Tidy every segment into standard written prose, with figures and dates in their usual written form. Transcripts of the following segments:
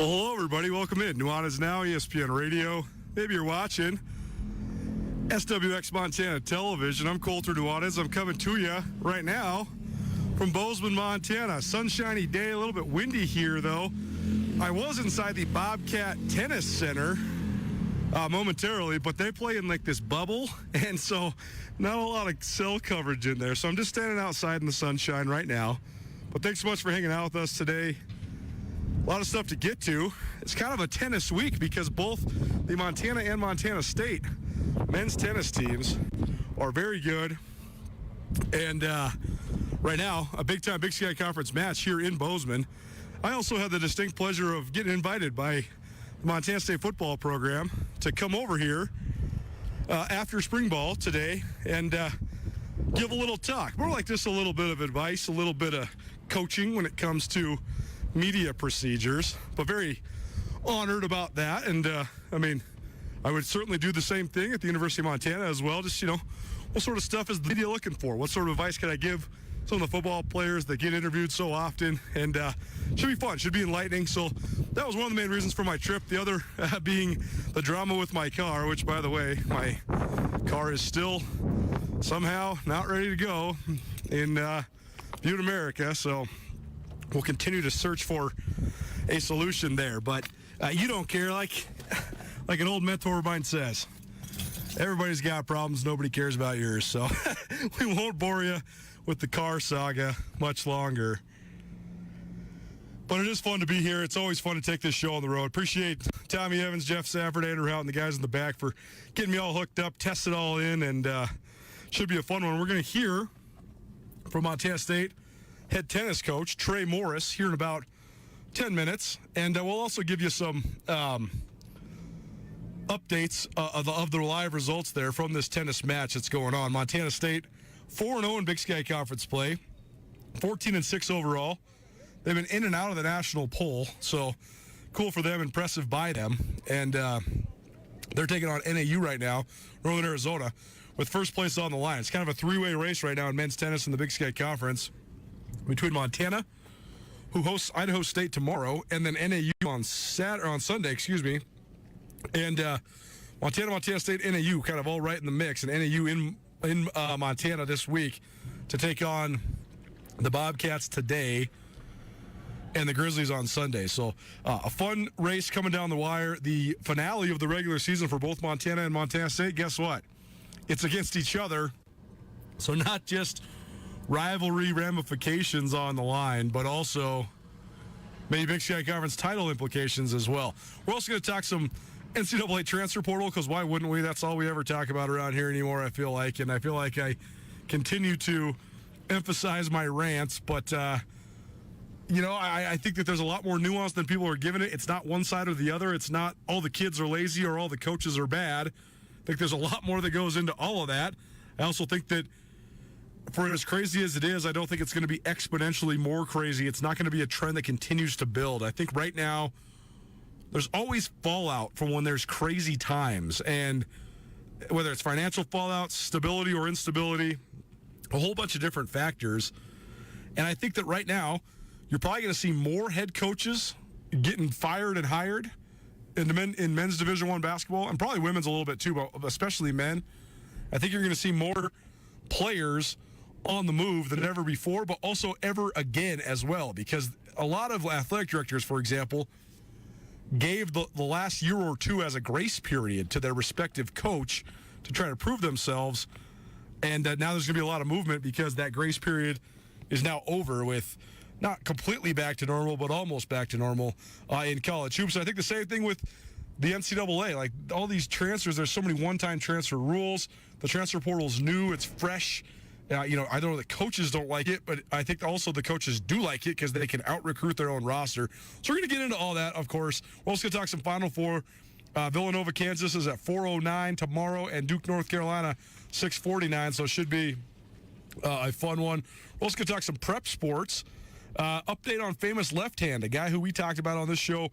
Well, hello, everybody. Welcome in. Nuanez now, ESPN Radio. Maybe you're watching SWX Montana Television. I'm Colter Nuanez. I'm coming to you right now from Bozeman, Montana. Sunshiny day, a little bit windy here, though. I was inside the Bobcat Tennis Center momentarily, but they play in like this bubble, and so not a lot of cell coverage in there. So I'm just standing outside in the sunshine right now. But thanks so much for hanging out with us today. A lot of stuff to get to. It's kind of a tennis week because both the Montana and Montana State men's tennis teams are very good. And right now, a big-time Big Sky Conference match here in Bozeman. I also had the distinct pleasure of getting invited by the Montana State football program to come over here after spring ball today and give a little talk. More like just a little bit of advice, a little bit of coaching when it comes to media procedures, but very honored about that. And I would certainly do the same thing at the University of Montana as well. Just, what sort of stuff is the media looking for? What sort of advice can I give some of the football players that get interviewed so often? And should be fun, should be enlightening. So that was one of the main reasons for my trip. The other being the drama with my car, which, by the way, my car is still somehow not ready to go in Butte, America. So we'll continue to search for a solution there. But you don't care, like an old mentor of mine says. Everybody's got problems. Nobody cares about yours. So we won't bore you with the car saga much longer. But it is fun to be here. It's always fun to take this show on the road. Appreciate Tommy Evans, Jeff Safford, Andrew Houghton, the guys in the back for getting me all hooked up, test it all in, and should be a fun one. We're going to hear from Montana State head tennis coach Trey Morris here in about 10 minutes. And we'll also give you some updates of the live results there from this tennis match that's going on. Montana State 4-0 in Big Sky Conference play, 14-6 overall. They've been in and out of the national poll, so cool for them, impressive by them. And they're taking on NAU right now, Northern Arizona, with first place on the line. It's kind of a three-way race right now in men's tennis in the Big Sky Conference between Montana, who hosts Idaho State tomorrow, and then NAU on Sunday, and Montana State, NAU kind of all right in the mix, and NAU in Montana this week to take on the Bobcats today and the Grizzlies on Sunday. So a fun race coming down the wire. The finale of the regular season for both Montana and Montana State, guess what? It's against each other. So not just rivalry ramifications on the line, but also maybe Big Sky Conference title implications as well. We're also going to talk some NCAA transfer portal, because why wouldn't we? That's all we ever talk about around here anymore, I feel like. And I feel like I continue to emphasize my rants, but I think that there's a lot more nuance than people are giving it. It's not one side or the other. It's not all the kids are lazy or all the coaches are bad. I think there's a lot more that goes into all of that. I also think that for as crazy as it is, I don't think it's going to be exponentially more crazy. It's not going to be a trend that continues to build. I think right now there's always fallout from when there's crazy times, and whether it's financial fallout, stability or instability, a whole bunch of different factors. And I think that right now you're probably going to see more head coaches getting fired and hired in men's Division I basketball, and probably women's a little bit too, but especially men. I think you're going to see more players on the move than ever before, but also ever again as well, because a lot of athletic directors, for example, gave the last year or two as a grace period to their respective coach to try to prove themselves, and now there's going to be a lot of movement because that grace period is now over, with not completely back to normal, but almost back to normal in college hoops. And I think the same thing with the NCAA. Like, all these transfers, there's so many one-time transfer rules. The transfer portal's new, it's fresh. I know the coaches don't like it, but I think also the coaches do like it because they can out-recruit their own roster. So we're going to get into all that, of course. We're also going to talk some Final Four. Villanova, Kansas is at 4:09 tomorrow, and Duke, North Carolina, 6:49, so it should be a fun one. We're also going to talk some prep sports. Update on famous left hand, a guy who we talked about on this show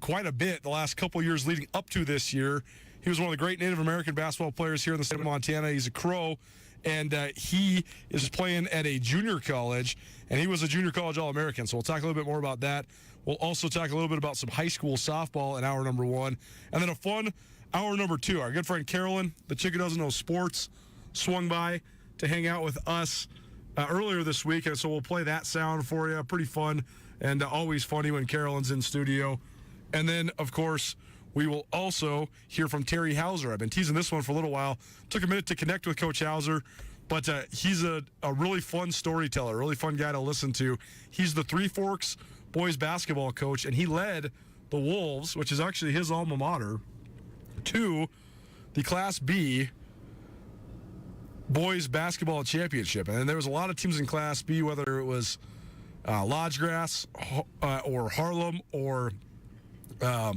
quite a bit the last couple years leading up to this year. He was one of the great Native American basketball players here in the state of Montana. He's a Crow, and he is playing at a junior college, and he was a junior college All-American. So we'll talk a little bit more about that. We'll also talk a little bit about some high school softball in hour number 1. And then a fun hour number 2. Our good friend Carolyn, the chick who doesn't know sports, swung by to hang out with us earlier this week. And so we'll play that sound for you. Pretty fun and always funny when Carolyn's in studio. And then, of course, we will also hear from Terry Hauser. I've been teasing this one for a little while. Took a minute to connect with Coach Hauser, but he's a really fun storyteller, really fun guy to listen to. He's the Three Forks boys basketball coach, and he led the Wolves, which is actually his alma mater, to the Class B boys basketball championship. And there was a lot of teams in Class B, whether it was Lodgegrass or Harlem or a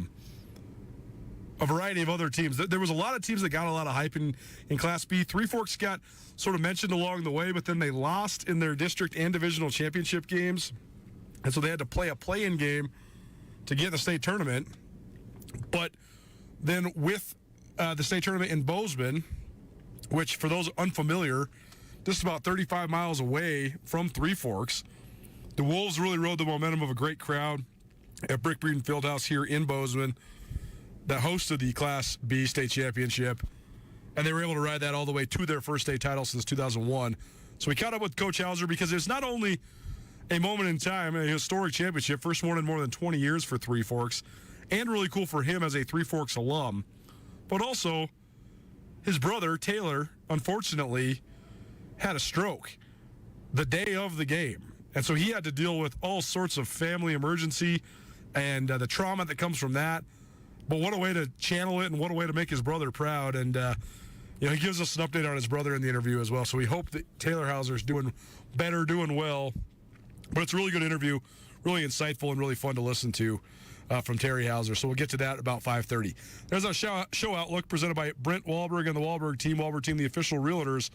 variety of other teams. There was a lot of teams that got a lot of hype in Class B. Three Forks got sort of mentioned along the way, but then they lost in their district and divisional championship games. And so they had to play a play-in game to get in the state tournament. But then with the state tournament in Bozeman, which for those unfamiliar, just about 35 miles away from Three Forks, the Wolves really rode the momentum of a great crowd at Brick Breeden Fieldhouse here in Bozeman that hosted the Class B state championship, and they were able to ride that all the way to their first state title since 2001. So we caught up with Coach Hauser because it's not only a moment in time, a historic championship, first one in more than 20 years for Three Forks, and really cool for him as a Three Forks alum, but also his brother, Taylor, unfortunately, had a stroke the day of the game. And so he had to deal with all sorts of family emergency and the trauma that comes from that. But what a way to channel it and what a way to make his brother proud. And, he gives us an update on his brother in the interview as well. So we hope that Taylor Hauser's doing better, doing well. But it's a really good interview, really insightful and really fun to listen to from Terry Hauser. So we'll get to that about 5:30. There's our show outlook presented by Brent Wahlberg and the Wahlberg Team, the official realtors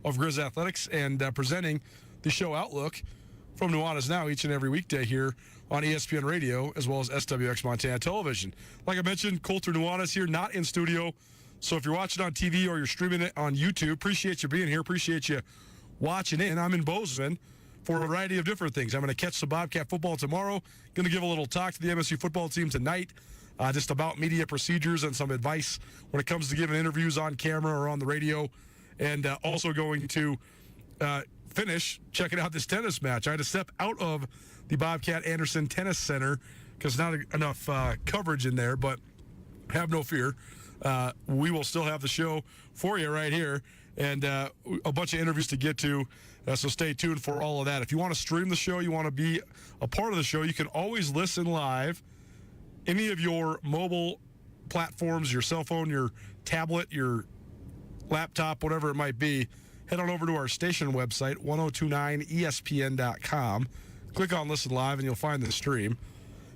of Grizz Athletics, and presenting the show outlook from Nuanez Now each and every weekday here on ESPN Radio, as well as SWX Montana Television. Like I mentioned, Colter Nuanez here, not in studio. So if you're watching on TV or you're streaming it on YouTube, appreciate you being here. Appreciate you watching in. I'm in Bozeman for a variety of different things. I'm going to catch some Bobcat football tomorrow. Going to give a little talk to the MSU football team tonight, just about media procedures and some advice when it comes to giving interviews on camera or on the radio. And also going to finish checking out this tennis match. I had to step out of the Bobcat Anderson Tennis Center because not enough coverage in there, but have no fear. We will still have the show for you right here and a bunch of interviews to get to, so stay tuned for all of that. If you want to stream the show, you want to be a part of the show, you can always listen live. Any of your mobile platforms, your cell phone, your tablet, your laptop, whatever it might be, head on over to our station website, 1029ESPN.com. Click on Listen Live, and you'll find the stream.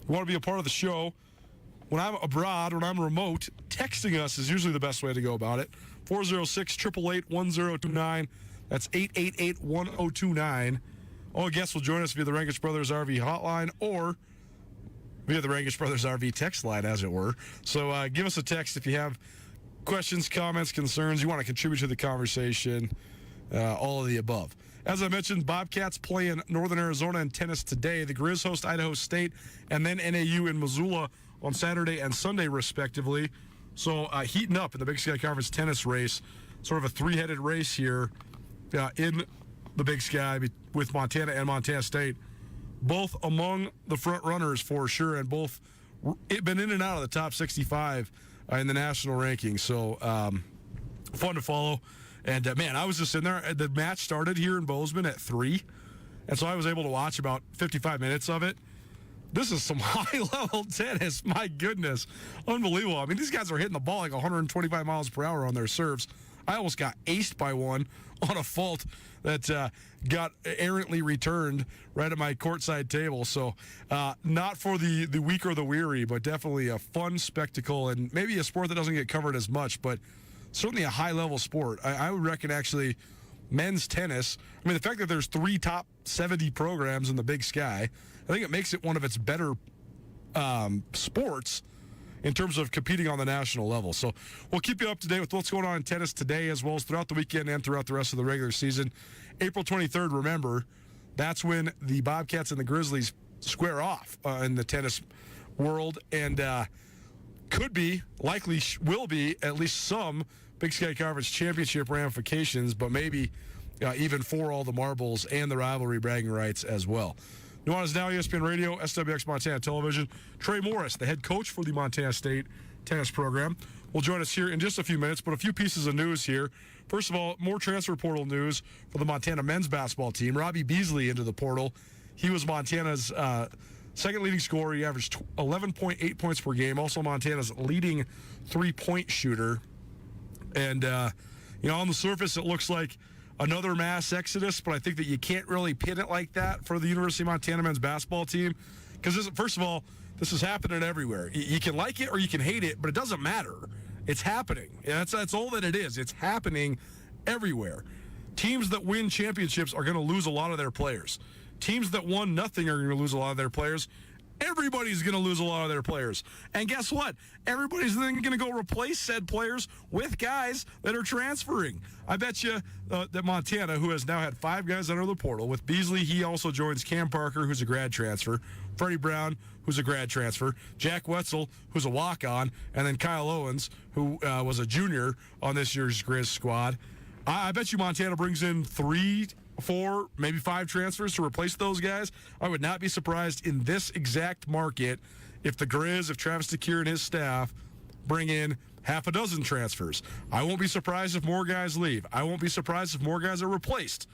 You want to be a part of the show. When I'm abroad, when I'm remote, texting us is usually the best way to go about it. 406-888-1029. That's 888-1029. All guests will join us via the Rankish Brothers RV hotline or via the Rankish Brothers RV text line, as it were. So give us a text if you have questions, comments, concerns, you want to contribute to the conversation, all of the above. As I mentioned, Bobcats play in Northern Arizona in tennis today. The Grizz host Idaho State, and then NAU in Missoula on Saturday and Sunday, respectively. So heating up in the Big Sky Conference tennis race, sort of a three-headed race here in the Big Sky with Montana and Montana State, both among the front runners for sure, and both been in and out of the top 65 in the national rankings. So fun to follow. And, man, I was just in there. The match started here in Bozeman at 3, and so I was able to watch about 55 minutes of it. This is some high-level tennis. My goodness. Unbelievable. I mean, these guys are hitting the ball like 125 miles per hour on their serves. I almost got aced by one on a fault that got errantly returned right at my courtside table. So not for the weak or the weary, but definitely a fun spectacle and maybe a sport that doesn't get covered as much, but certainly a high-level sport. I would reckon actually men's tennis, I mean, the fact that there's 3 top 70 programs in the Big Sky, I think it makes it one of its better sports in terms of competing on the national level. So we'll keep you up to date with what's going on in tennis today as well as throughout the weekend and throughout the rest of the regular season. April 23rd, remember, that's when the Bobcats and the Grizzlies square off in the tennis world, and will be at least some Big Sky Conference championship ramifications, but maybe even for all the marbles and the rivalry bragging rights as well. Nuanez now, ESPN Radio, SWX Montana Television. Trey Morris, the head coach for the Montana State tennis program, will join us here in just a few minutes, but a few pieces of news here. First of all, more transfer portal news for the Montana men's basketball team. Robbie Beasley into the portal. He was Montana's second leading scorer. He averaged 11.8 points per game. Also Montana's leading three-point shooter. And, on the surface, it looks like another mass exodus, but I think that you can't really pin it like that for the University of Montana men's basketball team. Because, first of all, this is happening everywhere. You can like it or you can hate it, but it doesn't matter. It's happening. That's all that it is. It's happening everywhere. Teams that win championships are going to lose a lot of their players. Teams that won nothing are going to lose a lot of their players. Everybody's going to lose a lot of their players. And guess what? Everybody's then going to go replace said players with guys that are transferring. I bet you that Montana, who has now had 5 guys enter the portal, with Beasley, he also joins Cam Parker, who's a grad transfer, Freddie Brown, who's a grad transfer, Jack Wetzel, who's a walk-on, and then Kyle Owens, who was a junior on this year's Grizz squad. I bet you Montana brings in 3, 4, maybe 5 transfers to replace those guys. I would not be surprised in this exact market if the Grizz, if Travis DeCuire and his staff bring in half a dozen transfers. I won't be surprised if more guys leave. I won't be surprised if more guys are replaced.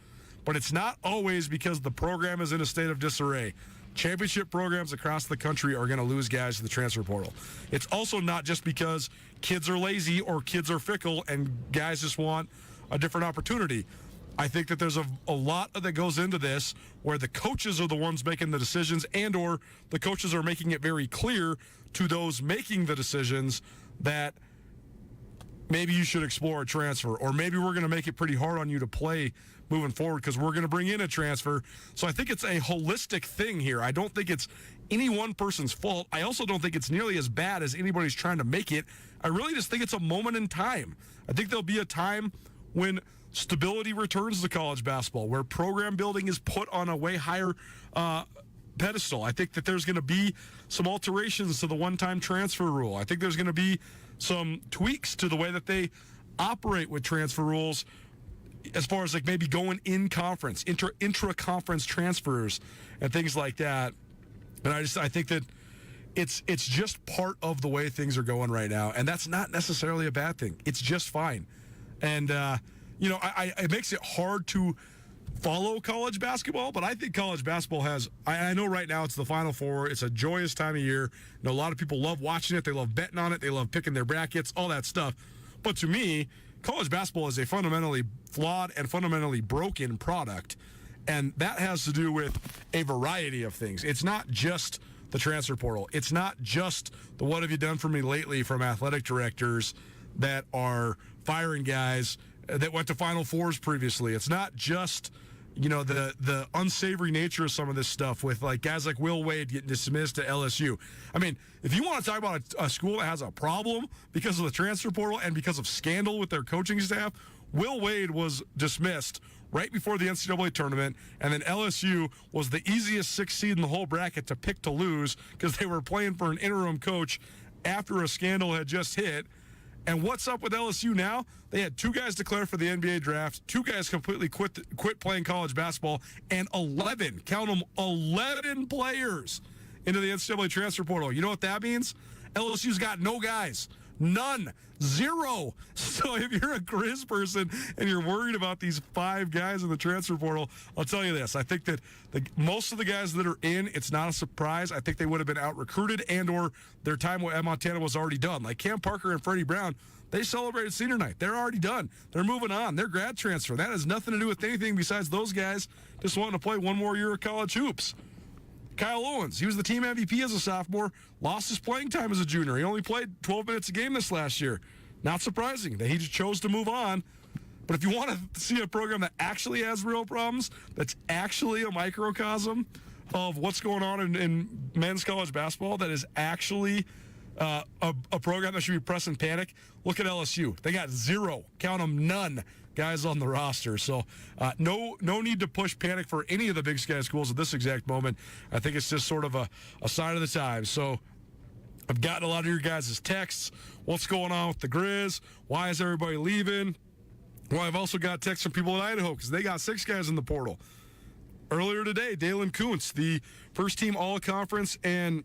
But it's not always because the program is in a state of disarray. Championship programs across the country are going to lose guys to the transfer portal. It's also not just because kids are lazy or kids are fickle and guys just want a different opportunity. I think that there's a lot that goes into this where the coaches are the ones making the decisions, and or the coaches are making it very clear to those making the decisions that maybe you should explore a transfer, or maybe we're going to make it pretty hard on you to play moving forward because we're going to bring in a transfer. So I think it's a holistic thing here. I don't think it's any one person's fault. I also don't think it's nearly as bad as anybody's trying to make it. I really just think it's a moment in time. I think there'll be a time when stability returns to college basketball, where program building is put on a way higher pedestal. I think that there's going to be some alterations to the one-time transfer rule. I think there's going to be some tweaks to the way that they operate with transfer rules as far as like maybe going in conference, intra-conference transfers and things like that. And I think that it's just part of the way things are going right now, and that's not necessarily a bad thing. It's just fine. And it makes it hard to follow college basketball, but I think college basketball has, I know right now it's the Final Four. It's a joyous time of year. A lot of people love watching it. They love betting on it. They love picking their brackets, all that stuff. But to me, college basketball is a fundamentally flawed and fundamentally broken product, and that has to do with a variety of things. It's not just the transfer portal. It's not just the what have you done for me lately from athletic directors that are firing guys that went to Final Fours previously. It's not just, the unsavory nature of some of this stuff with like guys like Will Wade getting dismissed to LSU. I mean, if you want to talk about a school that has a problem because of the transfer portal and because of scandal with their coaching staff, Will Wade was dismissed right before the NCAA tournament, and then LSU was the easiest 6th seed in the whole bracket to pick to lose because they were playing for an interim coach after a scandal had just hit. And what's up with LSU now? They had 2 guys declare for the NBA draft, 2 guys completely quit playing college basketball, and 11, count them, 11 players into the NCAA transfer portal. You know what that means? LSU's got no guys. None. 0. So if you're a Grizz person and you're worried about these 5 guys in the transfer portal, I'll tell you this. I think that most of the guys that are in, it's not a surprise. I think they would have been out-recruited and or their time at Montana was already done. Like Cam Parker and Freddie Brown, they celebrated senior night. They're already done. They're moving on. They're grad transfer. That has nothing to do with anything besides those guys just wanting to play one more year of college hoops. Kyle Owens, he was the team MVP as a sophomore, lost his playing time as a junior. He only played 12 minutes a game this last year. Not surprising that he just chose to move on. But if you want to see a program that actually has real problems, that's actually a microcosm of what's going on in men's college basketball, that is actually a program that should be press and panic, look at LSU. They got 0, count them, none guys on the roster. So no need to push panic for any of the Big Sky schools at this exact moment. I think it's just sort of a sign of the times. So I've gotten a lot of your guys' texts. What's going on with the Grizz? Why is everybody leaving? Well, I've also got texts from people in Idaho because they got 6 guys in the portal. Earlier today, Dalen Kuntz, the first-team All-Conference and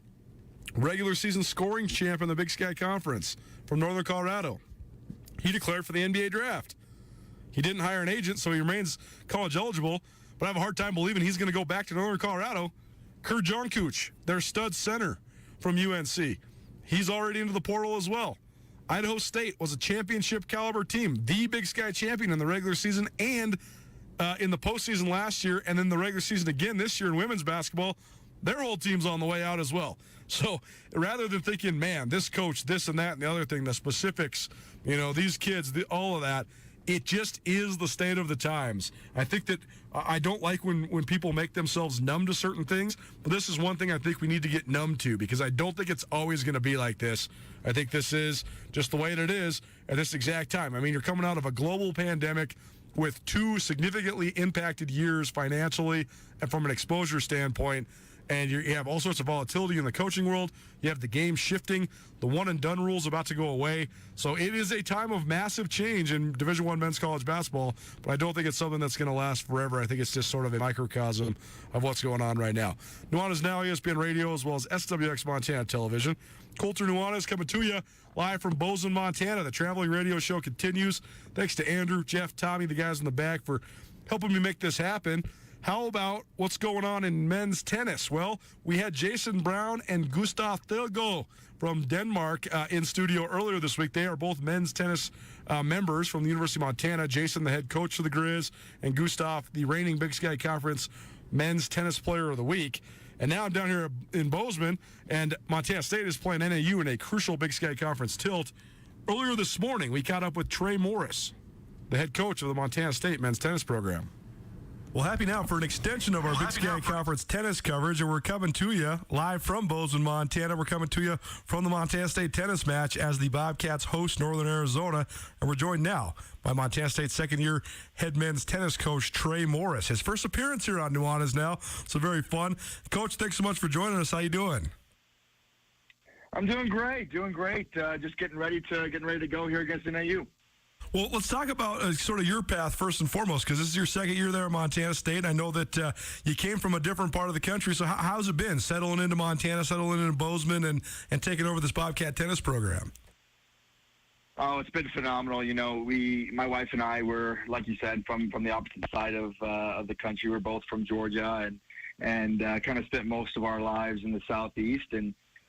regular season scoring champ in the Big Sky Conference from Northern Colorado. He declared for the NBA draft. He didn't hire an agent, so he remains college eligible, but I have a hard time believing he's going to go back to Northern Colorado. Kur Jonkuch, their stud center from UNC. He's already into the portal as well. Idaho State was a championship caliber team, the Big Sky champion in the regular season and in the postseason last year, and then the regular season again this year in women's basketball. Their whole team's on the way out as well. So rather than thinking, man, this coach, this and that and the other thing, the specifics, these kids, all of that, it just is the state of the times. I think that I don't like when people make themselves numb to certain things, but this is one thing I think we need to get numb to because I don't think it's always going to be like this. I think this is just the way that it is at this exact time. I mean, you're coming out of a global pandemic with 2 significantly impacted years financially and from an exposure standpoint, and you have all sorts of volatility in the coaching world. You have the game shifting. The one-and-done rule is about to go away. So it is a time of massive change in Division I men's college basketball, but I don't think it's something that's going to last forever. I think it's just sort of a microcosm of what's going on right now. Nuanez now, ESPN Radio, as well as SWX Montana Television. Colter Nuanez coming to you live from Bozeman, Montana. The traveling radio show continues. Thanks to Andrew, Jeff, Tommy, the guys in the back for helping me make this happen. How about what's going on in men's tennis? Well, we had Jason Brown and Gustav Thilgo from Denmark in studio earlier this week. They are both men's tennis members from the University of Montana. Jason, the head coach for the Grizz, and Gustav, the reigning Big Sky Conference men's tennis player of the week. And now I'm down here in Bozeman, and Montana State is playing NAU in a crucial Big Sky Conference tilt. Earlier this morning, we caught up with Trey Morris, the head coach of the Montana State men's tennis program. Well, happy now for an extension of our Big Sky Conference tennis coverage, and we're coming to you live from Bozeman, Montana. We're coming to you from the Montana State tennis match as the Bobcats host Northern Arizona, and we're joined now by Montana State second-year head men's tennis coach Trey Morris. His first appearance here on Nuanez now, so very fun. Coach, thanks so much for joining us. How you doing? I'm doing great. Just getting ready to go here against NAU. Well, let's talk about sort of your path first and foremost, because this is your second year there at Montana State. I know that you came from a different part of the country, so how's it been settling into Montana, settling into Bozeman, and taking over this Bobcat tennis program? Oh, it's been phenomenal. My wife and I were, like you said, from the opposite side of the country. We're both from Georgia and kind of spent most of our lives in the Southeast.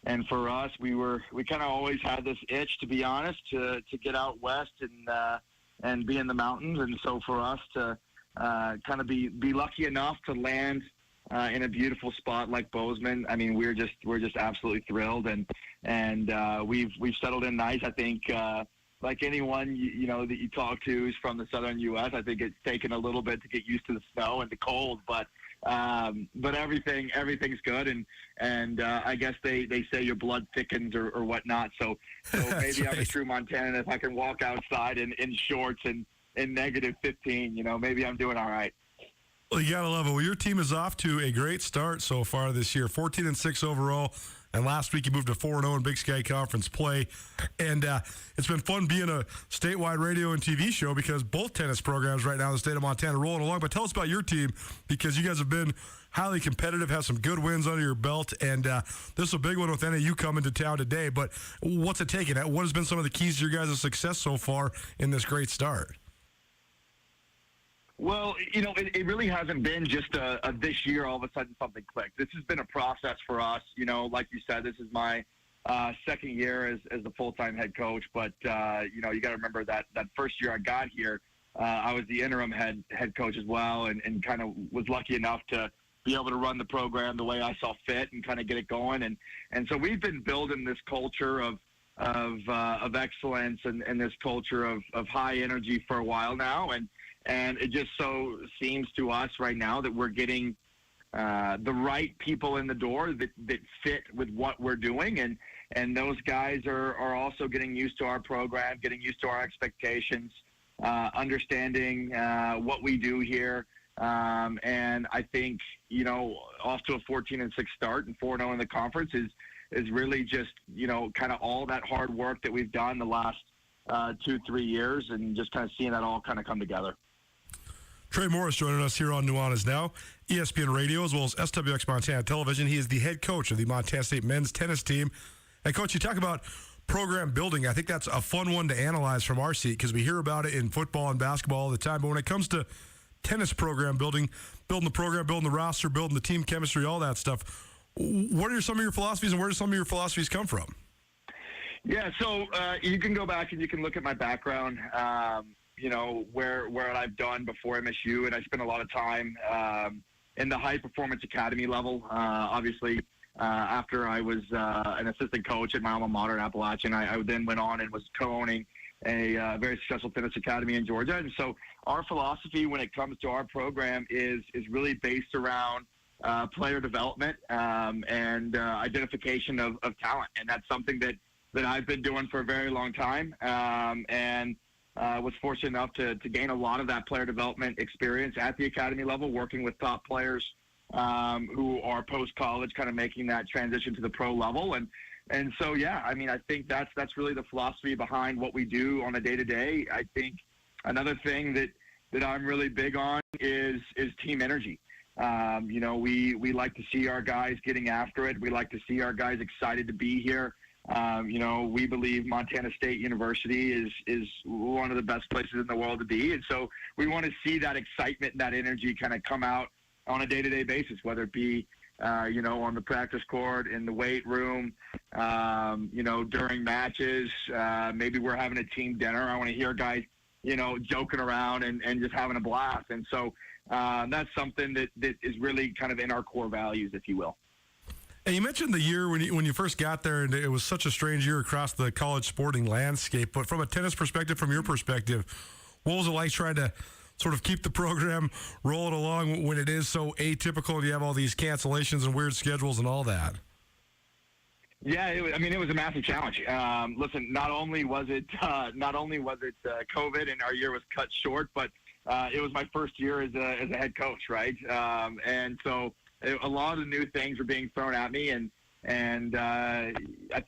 And for us, we kind of always had this itch, to be honest, to get out west and be in the mountains. And so for us to kind of be lucky enough to land in a beautiful spot like Bozeman, I mean, we're just absolutely thrilled. And we've settled in nice. I think like anyone that you talk to is from the southern U.S. I think it's taken a little bit to get used to the snow and the cold, but everything's good, and I guess they say your blood thickens or whatnot. So maybe right. I'm a true Montanan if I can walk outside in shorts and in negative 15. Maybe I'm doing all right. Well, you gotta love it. Well, your team is off to a great start so far this year, 14-6 overall. And last week you moved to 4-0 in Big Sky Conference play. And it's been fun being a statewide radio and TV show because both tennis programs right now in the state of Montana are rolling along. But tell us about your team because you guys have been highly competitive, have some good wins under your belt. And this is a big one with NAU coming to town today. But what's it taken? What has been some of the keys to your guys' success so far in this great start? Well, it really hasn't been just a this year all of a sudden something clicked. This has been a process for us. Like you said, this is my second year as the full-time head coach. But, you got to remember that first year I got here, I was the interim head coach as well and kind of was lucky enough to be able to run the program the way I saw fit and kind of get it going. And so we've been building this culture of excellence and this culture of high energy for a while now. And it just so seems to us right now that we're getting the right people in the door that fit with what we're doing. and those guys are also getting used to our program, getting used to our expectations, understanding what we do here. And I think, off to a 14-6 start and 4-0 in the conference is really just, kind of all that hard work that we've done the last 2-3 years, and just kind of seeing that all kind of come together. Trey Morris joining us here on Nuanez Now, ESPN Radio, as well as SWX Montana Television. He is the head coach of the Montana State men's tennis team. And, Coach, you talk about program building. I think that's a fun one to analyze from our seat because we hear about it in football and basketball all the time. But when it comes to tennis program building the program, building the roster, building the team chemistry, all that stuff, what are some of your philosophies, and where do some of your philosophies come from? Yeah, so you can go back and you can look at my background, where I've done before MSU, and I spent a lot of time in the high performance academy level. Obviously, after I was an assistant coach at my alma mater in Appalachian, I then went on and was co-owning a very successful tennis academy in Georgia. And so our philosophy when it comes to our program is really based around player development and identification of talent. And that's something that I've been doing for a very long time, and was fortunate enough to gain a lot of that player development experience at the academy level, working with top players who are post-college, kind of making that transition to the pro level. And so, yeah, I mean, I think that's really the philosophy behind what we do on a day-to-day. I think another thing that I'm really big on is team energy. We like to see our guys getting after it. We like to see our guys excited to be here. We believe Montana State University is one of the best places in the world to be. And so we want to see that excitement and that energy kind of come out on a day-to-day basis, whether it be, on the practice court, in the weight room, during matches. Maybe we're having a team dinner. I want to hear guys, joking around and just having a blast. And so that's something that is really kind of in our core values, if you will. And you mentioned the year when you first got there, and it was such a strange year across the college sporting landscape. But from a tennis perspective, from your perspective, what was it like trying to sort of keep the program rolling along when it is so atypical and you have all these cancellations and weird schedules and all that? Yeah, it was a massive challenge. Listen, not only was it COVID and our year was cut short, but it was my first year as a head coach, right? And so a lot of new things were being thrown at me, and I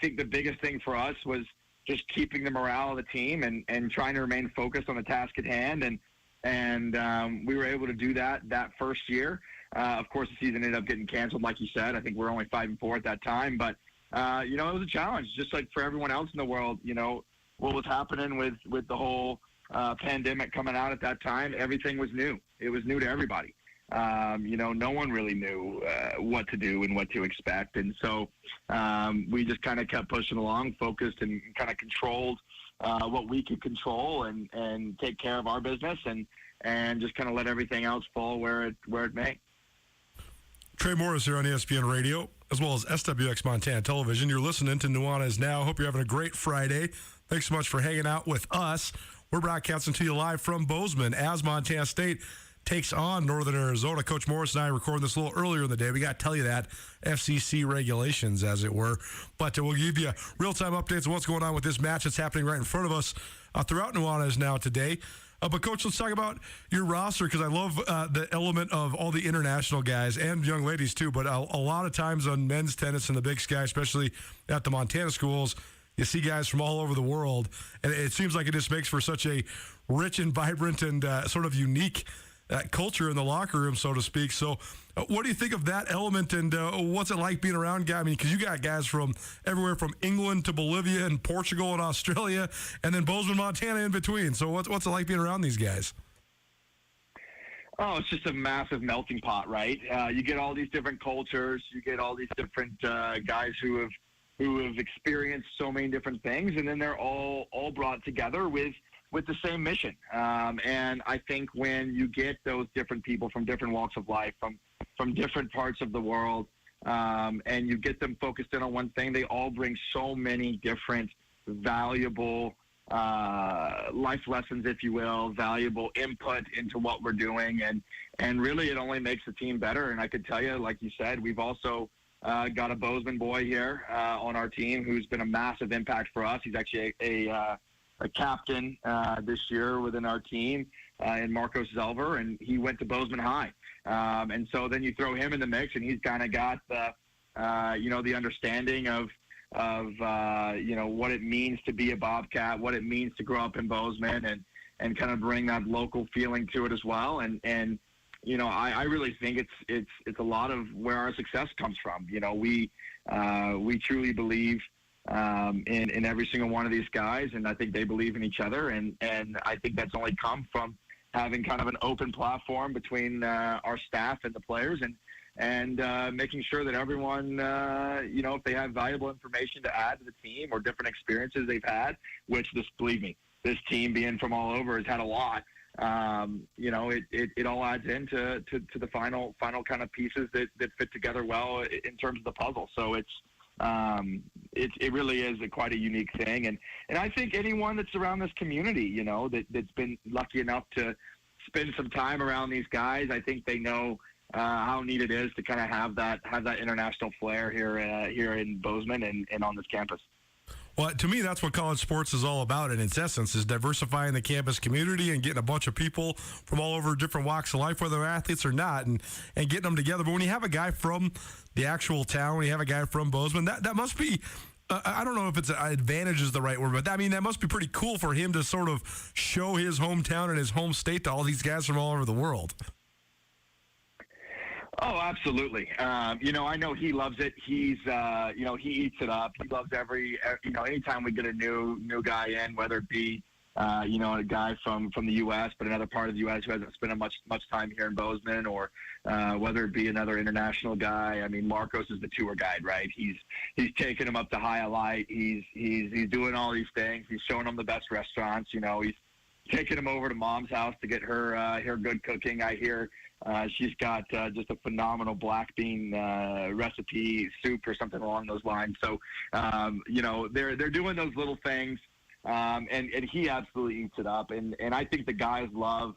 think the biggest thing for us was just keeping the morale of the team and trying to remain focused on the task at hand, and we were able to do that first year. Of course, the season ended up getting canceled, like you said. I think we're only 5-4 at that time, but it was a challenge, just like for everyone else in the world. What was happening with the whole pandemic coming out at that time? Everything was new. It was new to everybody. No one really knew what to do and what to expect. And so we just kind of kept pushing along, focused and kind of controlled what we could control and take care of our business and just kind of let everything else fall where it may. Trey Morris here on ESPN Radio, as well as SWX Montana Television. You're listening to Nuanez Now. Hope you're having a great Friday. Thanks so much for hanging out with us. We're broadcasting to you live from Bozeman as Montana State takes on Northern Arizona. Coach Morris and I recorded this a little earlier in the day. We got to tell you that, FCC regulations, as it were. But we'll give you real-time updates on what's going on with this match that's happening right in front of us throughout Nuanez Now today. But, Coach, let's talk about your roster, because I love the element of all the international guys and young ladies, too. But a lot of times on men's tennis in the Big Sky, especially at the Montana schools, you see guys from all over the world. And it seems like it just makes for such a rich and vibrant and sort of unique culture in the locker room, so to speak. So what do you think of that element, and what's it like being around guys? I mean, because you got guys from everywhere from England to Bolivia and Portugal and Australia, and then Bozeman, Montana in between. So what's it like being around these guys? Oh, it's just a massive melting pot, right? You get all these different cultures. You get all these different guys who have experienced so many different things, and then they're all brought together with the same mission. And I think when you get those different people from different walks of life, from different parts of the world, and you get them focused in on one thing, they all bring so many different valuable life lessons, if you will, valuable input into what we're doing. And really it only makes the team better. And I could tell you, like you said, we've also got a Bozeman boy here on our team who's been a massive impact for us. He's actually a captain this year within our team in Marcos Zelver, and he went to Bozeman High. And so then you throw him in the mix, and he's kind of got the the understanding of what it means to be a Bobcat, what it means to grow up in Bozeman, and kind of bring that local feeling to it as well. And I really think it's a lot of where our success comes from. We truly believe in every single one of these guys, and I think they believe in each other. And I think that's only come from having kind of an open platform between our staff and the players, and making sure that everyone, if they have valuable information to add to the team or different experiences they've had, which believe me, this team being from all over has had a lot. It all adds into the final kind of pieces that fit together well in terms of the puzzle. So it really is quite a unique thing. And I think anyone that's around this community, that's been lucky enough to spend some time around these guys, I think they know how neat it is to kind of have that international flair here in Bozeman and on this campus. Well, to me, that's what college sports is all about in its essence, is diversifying the campus community and getting a bunch of people from all over different walks of life, whether they're athletes or not, and getting them together. But when you have a guy from the actual town, when you have a guy from Bozeman, that must be, I don't know if it's advantage is the right word, but that must be pretty cool for him to sort of show his hometown and his home state to all these guys from all over the world. Oh, absolutely. I know he loves it. He's, he eats it up. He loves anytime we get a new guy in, whether it be, a guy from the U.S., but another part of the U.S. who hasn't spent much time here in Bozeman, or whether it be another international guy. I mean, Marcos is the tour guide, right? He's taking him up to Highlight. He's doing all these things. He's showing them the best restaurants. He's taking him over to Mom's house to get her good cooking. I hear she's got just a phenomenal black bean recipe soup or something along those lines. So, they're doing those little things, and he absolutely eats it up. And I think the guys love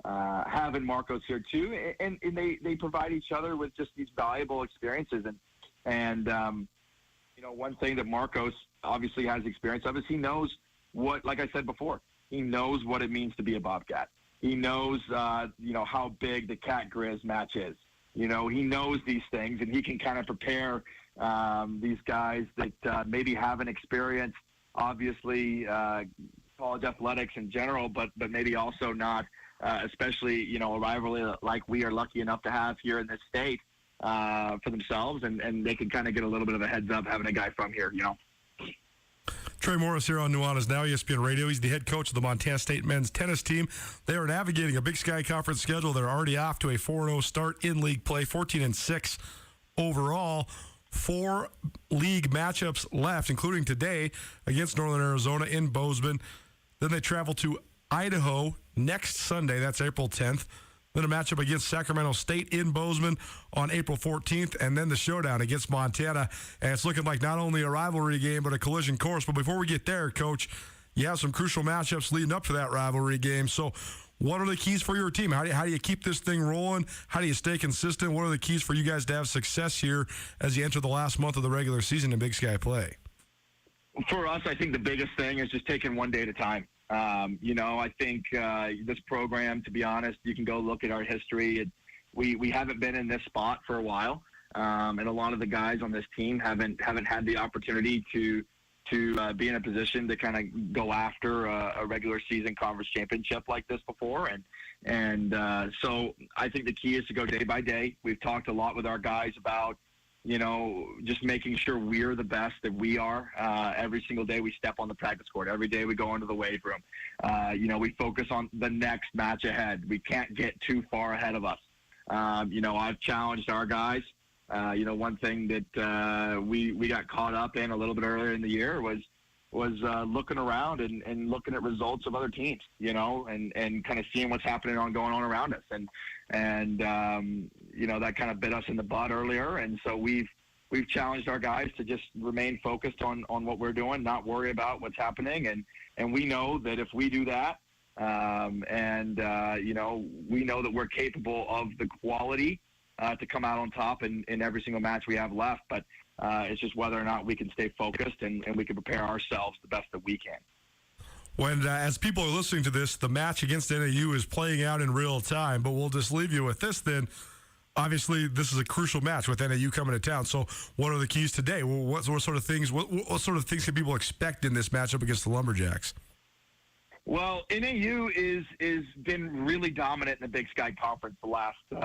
having Marcos here too, and they provide each other with just these valuable experiences. And one thing that Marcos obviously has experience of is he knows what, like I said before, he knows what it means to be a Bobcat. He knows, how big the Cat Grizz match is. He knows these things, and he can kind of prepare these guys that maybe haven't experienced, obviously, college athletics in general, but maybe also not, especially, a rivalry like we are lucky enough to have here in this state for themselves, and they can kind of get a little bit of a heads up having a guy from here, Trey Morris here on Nuanez Now, ESPN Radio. He's the head coach of the Montana State men's tennis team. They are navigating a Big Sky Conference schedule. They're already off to a 4-0 start in league play, 14-6 overall. 4 league matchups left, including today against Northern Arizona in Bozeman. Then they travel to Idaho next Sunday. That's April 10th. Then a matchup against Sacramento State in Bozeman on April 14th, and then the showdown against Montana. And it's looking like not only a rivalry game, but a collision course. But before we get there, Coach, you have some crucial matchups leading up to that rivalry game. So what are the keys for your team? How do you keep this thing rolling? How do you stay consistent? What are the keys for you guys to have success here as you enter the last month of the regular season in Big Sky play? For us, I think the biggest thing is just taking one day at a time. I think this program, to be honest, you can go look at our history. We haven't been in this spot for a while, and a lot of the guys on this team haven't had the opportunity to be in a position to kind of go after a regular season conference championship like this before. And so I think the key is to go day by day. We've talked a lot with our guys about, just making sure we're the best that we are. Every single day we step on the practice court. Every day we go into the weight room. We focus on the next match ahead. We can't get too far ahead of us. I've challenged our guys. One thing that we got caught up in a little bit earlier in the year was looking around and looking at results of other teams, and kind of seeing what's going on around us. And that kind of bit us in the butt earlier. And so we've challenged our guys to just remain focused on what we're doing, not worry about what's happening. And we know that if we do that, we know that we're capable of the quality to come out on top in every single match we have left. But it's just whether or not we can stay focused and we can prepare ourselves the best that we can. When, as people are listening to this, the match against NAU is playing out in real time, but we'll just leave you with this then. Obviously, this is a crucial match with NAU coming to town. So, what are the keys today? Well, what sort of things? What sort of things can people expect in this matchup against the Lumberjacks? Well, NAU is been really dominant in the Big Sky Conference the last 4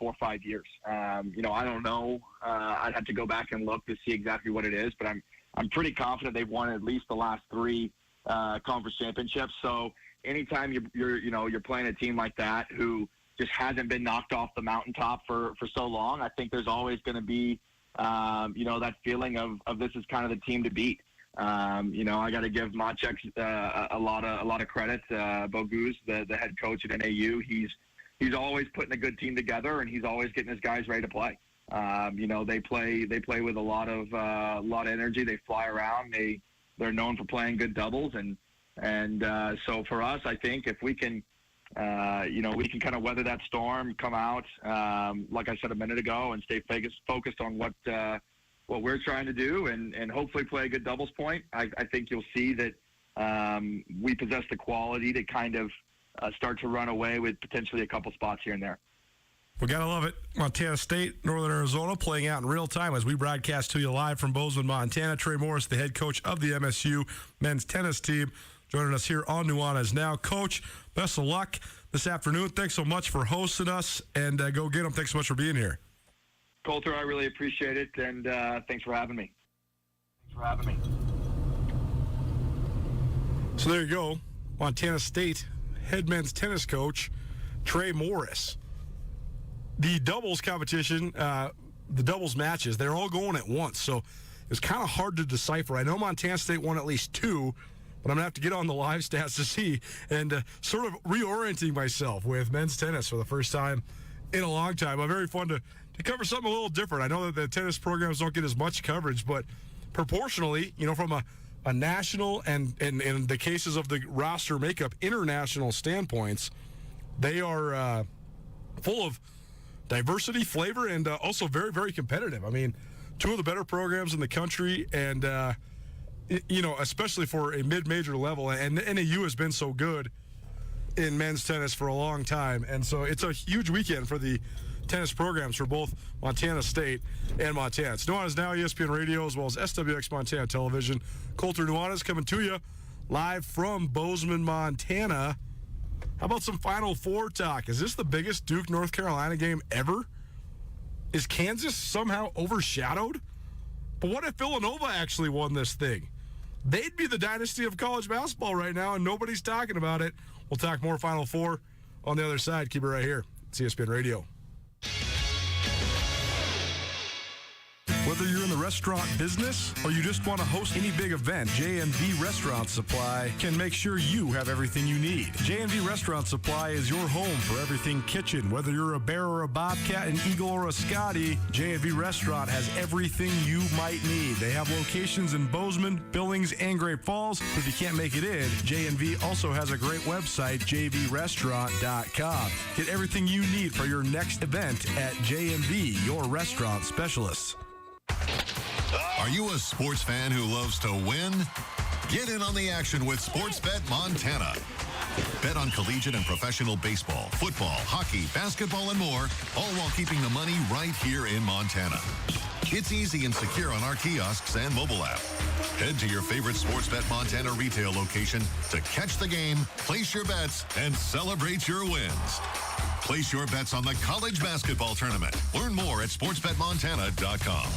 or 5 years. I don't know. I'd have to go back and look to see exactly what it is, but I'm pretty confident they've won at least the last 3 conference championships. So anytime you're playing a team like that who just hasn't been knocked off the mountaintop for so long, I think there's always going to be, that feeling of this is kind of the team to beat. I got to give Maciek a lot of credit. Bogus, the head coach at NAU, he's always putting a good team together, and he's always getting his guys ready to play. They play with a lot of energy. They fly around. They're known for playing good doubles, and so for us, I think if we can. We can kind of weather that storm, come out, like I said a minute ago, and stay focused on what we're trying to do, and hopefully play a good doubles point. I think you'll see that we possess the quality to kind of start to run away with potentially a couple spots here and there. We got to love it. Montana State, Northern Arizona, playing out in real time as we broadcast to you live from Bozeman, Montana. Trey Morris, the head coach of the MSU men's tennis team, joining us here on Nuanez Now. Coach, best of luck this afternoon. Thanks so much for hosting us, and go get them. Thanks so much for being here. Colter, I really appreciate it, and thanks for having me. So there you go. Montana State head men's tennis coach, Trey Morris. The doubles competition, the doubles matches, they're all going at once, so it's kind of hard to decipher. I know Montana State won at least 2, but I'm going to have to get on the live stats to see, and sort of reorienting myself with men's tennis for the first time in a long time. Very fun to cover something a little different. I know that the tennis programs don't get as much coverage, but proportionally, from a national and in the cases of the roster makeup, international standpoints, they are full of diversity, flavor, and also very, very competitive. I mean, 2 of the better programs in the country, and especially for a mid-major level, and NAU has been so good in men's tennis for a long time, and so it's a huge weekend for the tennis programs for both Montana State and Montana. It's Nuanez Now, ESPN Radio, as well as SWX Montana Television. Colter Nuanez coming to you live from Bozeman, Montana. How about some Final Four talk? Is this the biggest Duke North Carolina game ever? Is Kansas somehow overshadowed? But what if Villanova actually won this thing? They'd be the dynasty of college basketball right now, and nobody's talking about it. We'll talk more Final Four on the other side. Keep it right here. It's ESPN Radio. Whether you're in the restaurant business or you just want to host any big event, J&V Restaurant Supply can make sure you have everything you need. J&V Restaurant Supply is your home for everything kitchen. Whether you're a bear or a bobcat, an eagle or a Scotty, J&V Restaurant has everything you might need. They have locations in Bozeman, Billings, and Great Falls. If you can't make it in, J&V also has a great website, jvrestaurant.com. Get everything you need for your next event at J&V, your restaurant specialists. Are you a sports fan who loves to win? Get in on the action with Sportsbet Montana. Bet on collegiate and professional baseball, football, hockey, basketball, and more, all while keeping the money right here in Montana. It's easy and secure on our kiosks and mobile app. Head to your favorite Sportsbet Montana retail location to catch the game, place your bets, and celebrate your wins. Place your bets on the college basketball tournament. Learn more at sportsbetmontana.com.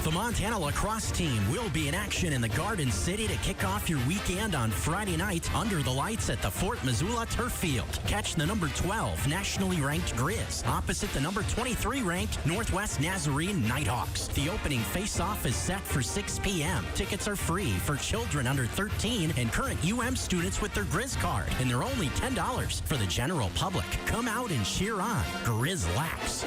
The Montana lacrosse team will be in action in the Garden City to kick off your weekend on Friday night under the lights at the Fort Missoula Turf Field. Catch the number 12 nationally ranked Grizz opposite the number 23 ranked Northwest Nazarene Nighthawks. The opening face-off is set for 6 p.m. Tickets are free for children under 13 and current UM students with their Grizz card, and they're only $10 for the general public. Come out and cheer on Grizz Lax.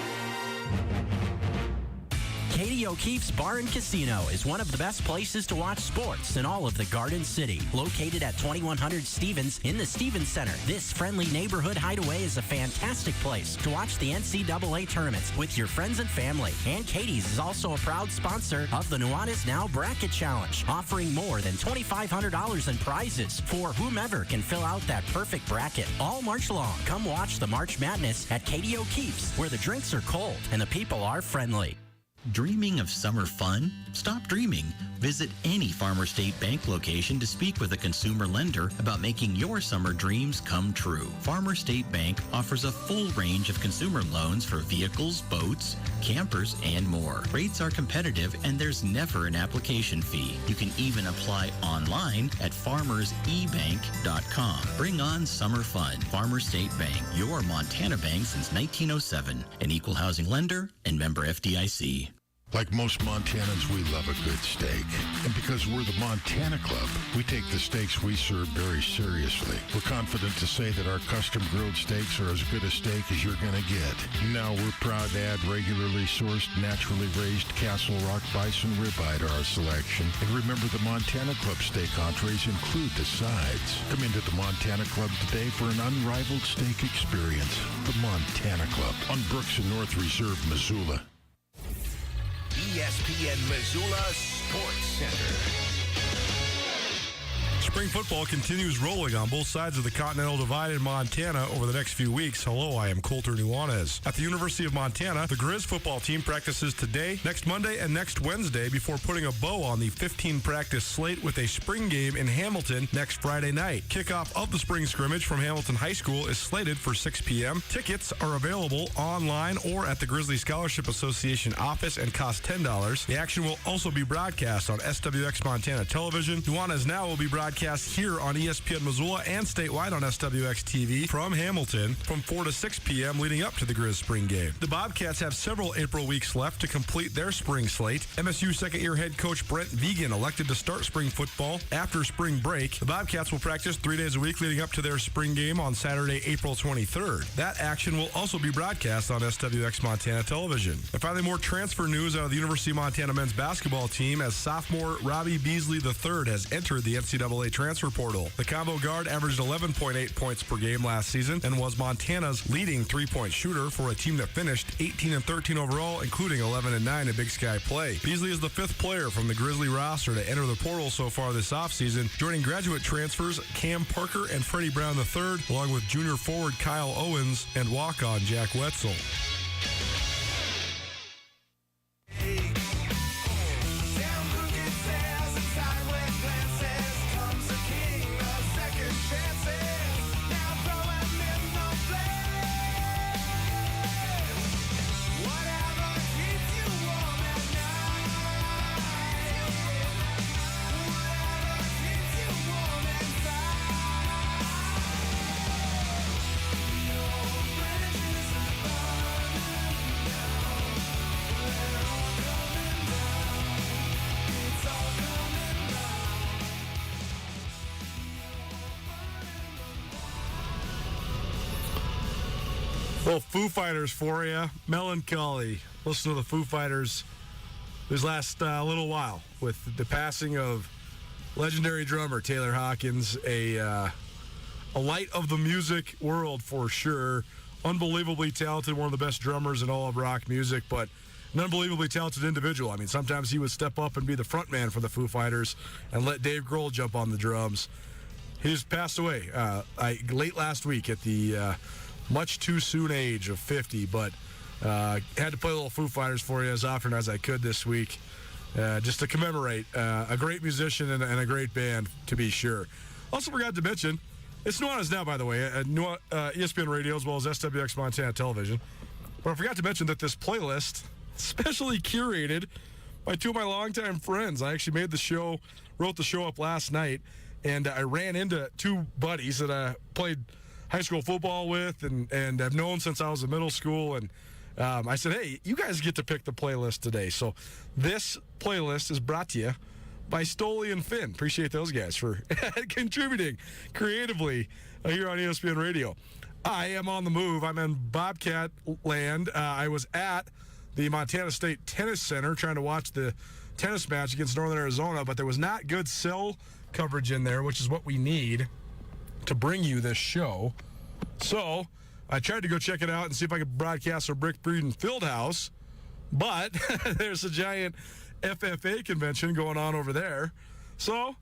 Katie O'Keefe's Bar and Casino is one of the best places to watch sports in all of the Garden City. Located at 2100 Stevens in the Stevens Center, this friendly neighborhood hideaway is a fantastic place to watch the NCAA tournaments with your friends and family. And Katie's is also a proud sponsor of the Nuanez Now Bracket Challenge, offering more than $2,500 in prizes for whomever can fill out that perfect bracket. All March long, come watch the March Madness at Katie O'Keefe's, where the drinks are cold and the people are friendly. Dreaming of summer fun? Stop dreaming. Visit any Farmer State Bank location to speak with a consumer lender about making your summer dreams come true. Farmer State Bank offers a full range of consumer loans for vehicles, boats, campers, and more. Rates are competitive and there's never an application fee. You can even apply online at farmersebank.com. Bring on summer fun. Farmer State Bank, your Montana bank since 1907. An equal housing lender and member FDIC. Like most Montanans, we love a good steak. And because we're the Montana Club, we take the steaks we serve very seriously. We're confident to say that our custom grilled steaks are as good a steak as you're going to get. Now we're proud to add regularly sourced, naturally raised Castle Rock bison ribeye to our selection. And remember, the Montana Club steak entrees include the sides. Come into the Montana Club today for an unrivaled steak experience. The Montana Club on Brooks and North Reserve, Missoula. ESPN Missoula Sports Center. Spring football continues rolling on both sides of the Continental Divide in Montana over the next few weeks. Hello, I am Colter Nuanez. At the University of Montana, the Grizz football team practices today, next Monday, and next Wednesday before putting a bow on the 15-practice slate with a spring game in Hamilton next Friday night. Kickoff of the spring scrimmage from Hamilton High School is slated for 6 p.m. Tickets are available online or at the Grizzly Scholarship Association office and cost $10. The action will also be broadcast on SWX Montana Television. Nuanez Now will be broadcast here on ESPN Missoula and statewide on SWX TV from Hamilton from 4 to 6 p.m. leading up to the Grizz spring game. The Bobcats have several April weeks left to complete their spring slate. MSU second-year head coach Brent Vigen elected to start spring football after spring break. The Bobcats will practice 3 days a week leading up to their spring game on Saturday, April 23rd. That action will also be broadcast on SWX Montana Television. And finally, more transfer news out of the University of Montana men's basketball team as sophomore Robbie Beasley III has entered the NCAA transfer portal. The combo guard averaged 11.8 points per game last season and was Montana's leading three-point shooter for a team that finished 18-13 overall, including 11-9 in Big Sky play. Beasley is the fifth player from the Grizzly roster to enter the portal so far this offseason, joining graduate transfers Cam Parker and Freddie Brown III, along with junior forward Kyle Owens and walk-on Jack Wetzel. Well, Foo Fighters for you. Melancholy. Listen to the Foo Fighters this last little while with the passing of legendary drummer Taylor Hawkins, a light of the music world for sure. Unbelievably talented, one of the best drummers in all of rock music, but an unbelievably talented individual. I mean, sometimes he would step up and be the front man for the Foo Fighters and let Dave Grohl jump on the drums. He just passed away late last week at the much too soon age of 50, but had to play a little Foo Fighters for you as often as I could this week, just to commemorate a great musician and a great band, to be sure. Also forgot to mention, it's Nuanez Now, by the way, ESPN Radio as well as SWX Montana Television. But I forgot to mention that this playlist, specially curated by two of my longtime friends. I actually wrote the show up last night, and I ran into two buddies that I played high school football with and I've known since I was in middle school. And I said, hey, you guys get to pick the playlist today. So this playlist is brought to you by Stoley and Finn. Appreciate those guys for contributing creatively here on ESPN Radio. I am on the move. I'm in Bobcat land. I was at the Montana State Tennis Center trying to watch the tennis match against Northern Arizona, but there was not good cell coverage in there, which is what we need to bring you this show. So I tried to go check it out and see if I could broadcast from Brick Breeden Fieldhouse, but there's a giant FFA convention going on over there. So,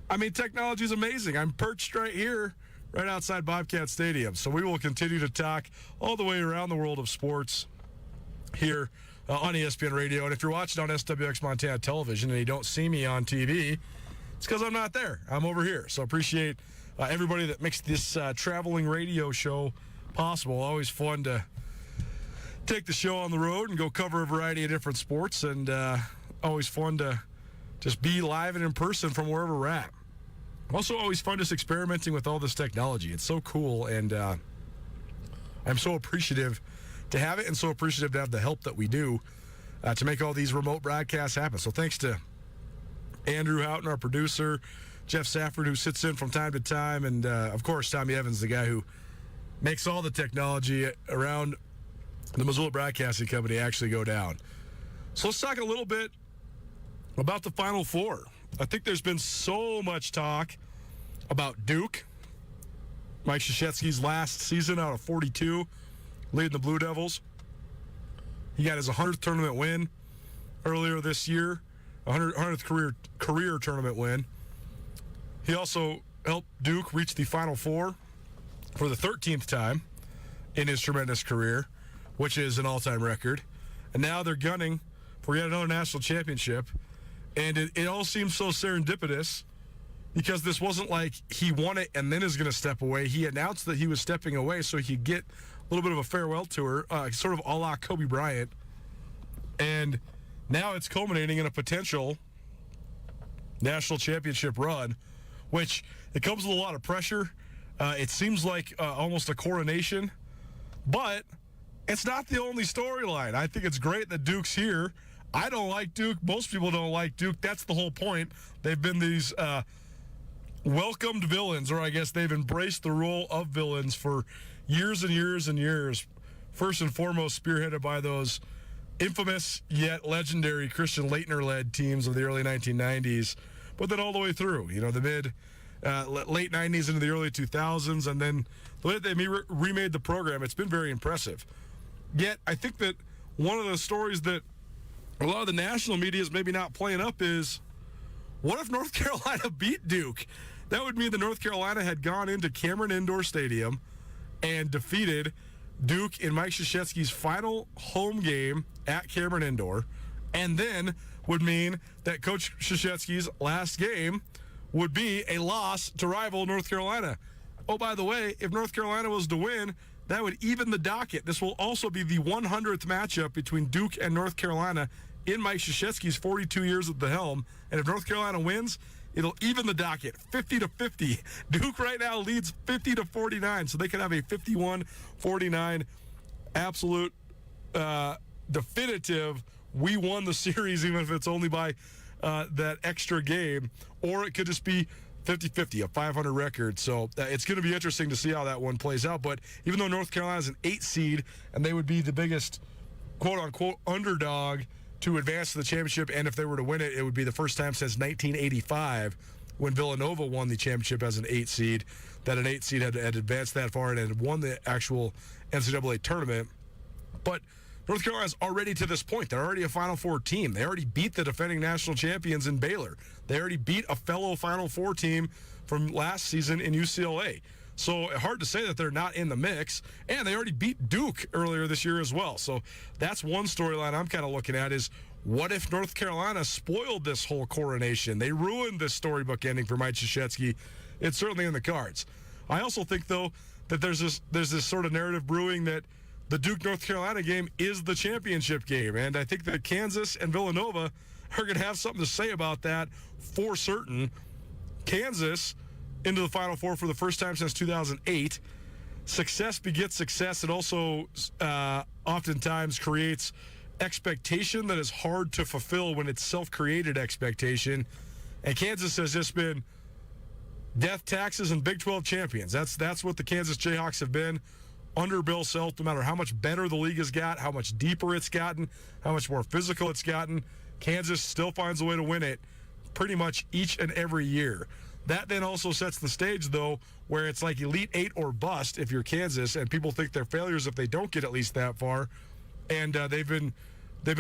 I mean, technology is amazing. I'm perched right here, right outside Bobcat Stadium. So we will continue to talk all the way around the world of sports here on ESPN Radio. And if you're watching on SWX Montana Television and you don't see me on TV, it's because I'm not there. I'm over here. So appreciate everybody that makes this traveling radio show possible. Always fun to take the show on the road and go cover a variety of different sports, and always fun to just be live and in person from wherever we're at. Also always fun just experimenting with all this technology. It's so cool, and I'm so appreciative to have it and so appreciative to have the help that we do to make all these remote broadcasts happen. So thanks to Andrew Houghton, our producer, Jeff Safford, who sits in from time to time, and, of course, Tommy Evans, the guy who makes all the technology around the Missoula Broadcasting Company actually go down. So let's talk a little bit about the Final Four. I think there's been so much talk about Duke. Mike Krzyzewski's last season out of 42, leading the Blue Devils. He got his 100th tournament win earlier this year, 100th career tournament win. He also helped Duke reach the Final Four for the 13th time in his tremendous career, which is an all-time record. And now they're gunning for yet another national championship. And it all seems so serendipitous because this wasn't like he won it and then is going to step away. He announced that he was stepping away so he could get a little bit of a farewell tour, sort of a la Kobe Bryant. And now it's culminating in a potential national championship run, which it comes with a lot of pressure. It seems like almost a coronation, but it's not the only storyline. I think it's great that Duke's here. I don't like Duke. Most people don't like Duke. That's the whole point. They've been these welcomed villains, or I guess they've embraced the role of villains for years and years and years. First and foremost, spearheaded by those infamous yet legendary Christian Laettner-led teams of the early 1990s, but then all the way through, the late 90s into the early 2000s, and then the way they remade the program, it's been very impressive. Yet, I think that one of the stories that a lot of the national media is maybe not playing up is, what if North Carolina beat Duke? That would mean that North Carolina had gone into Cameron Indoor Stadium and defeated Duke in Mike Krzyzewski's final home game at Cameron Indoor, and then would mean that Coach Krzyzewski's last game would be a loss to rival North Carolina. Oh, by the way, if North Carolina was to win, that would even the docket. This will also be the 100th matchup between Duke and North Carolina in Mike Krzyzewski's 42 years at the helm. And if North Carolina wins, it'll even the docket, 50-50. Duke right now leads 50-49, so they could have a 51-49 absolute definitive, we won the series, even if it's only by that extra game. Or it could just be 50-50, a 500 record. So it's going to be interesting to see how that one plays out. But even though North Carolina is an 8 seed and they would be the biggest quote-unquote underdog to advance to the championship, and if they were to win it, it would be the first time since 1985 when Villanova won the championship as an 8 seed, that an 8 seed had advanced that far and had won the actual NCAA tournament. But North Carolina's already to this point. They're already a Final Four team. They already beat the defending national champions in Baylor. They already beat a fellow Final Four team from last season in UCLA. So hard to say that they're not in the mix. And they already beat Duke earlier this year as well. So that's one storyline I'm kind of looking at is, what if North Carolina spoiled this whole coronation? They ruined this storybook ending for Mike Krzyzewski. It's certainly in the cards. I also think, though, that there's this sort of narrative brewing that the Duke-North Carolina game is the championship game. And I think that Kansas and Villanova are going to have something to say about that for certain. Kansas into the Final Four for the first time since 2008. Success begets success. It also oftentimes creates expectation that is hard to fulfill when it's self-created expectation. And Kansas has just been death, taxes, and Big 12 champions. That's what the Kansas Jayhawks have been under Bill Self, no matter how much better the league has got, how much deeper it's gotten, how much more physical it's gotten, Kansas still finds a way to win it pretty much each and every year. That then also sets the stage, though, where it's like Elite Eight or bust if you're Kansas, and people think they're failures if they don't get at least that far. And they've been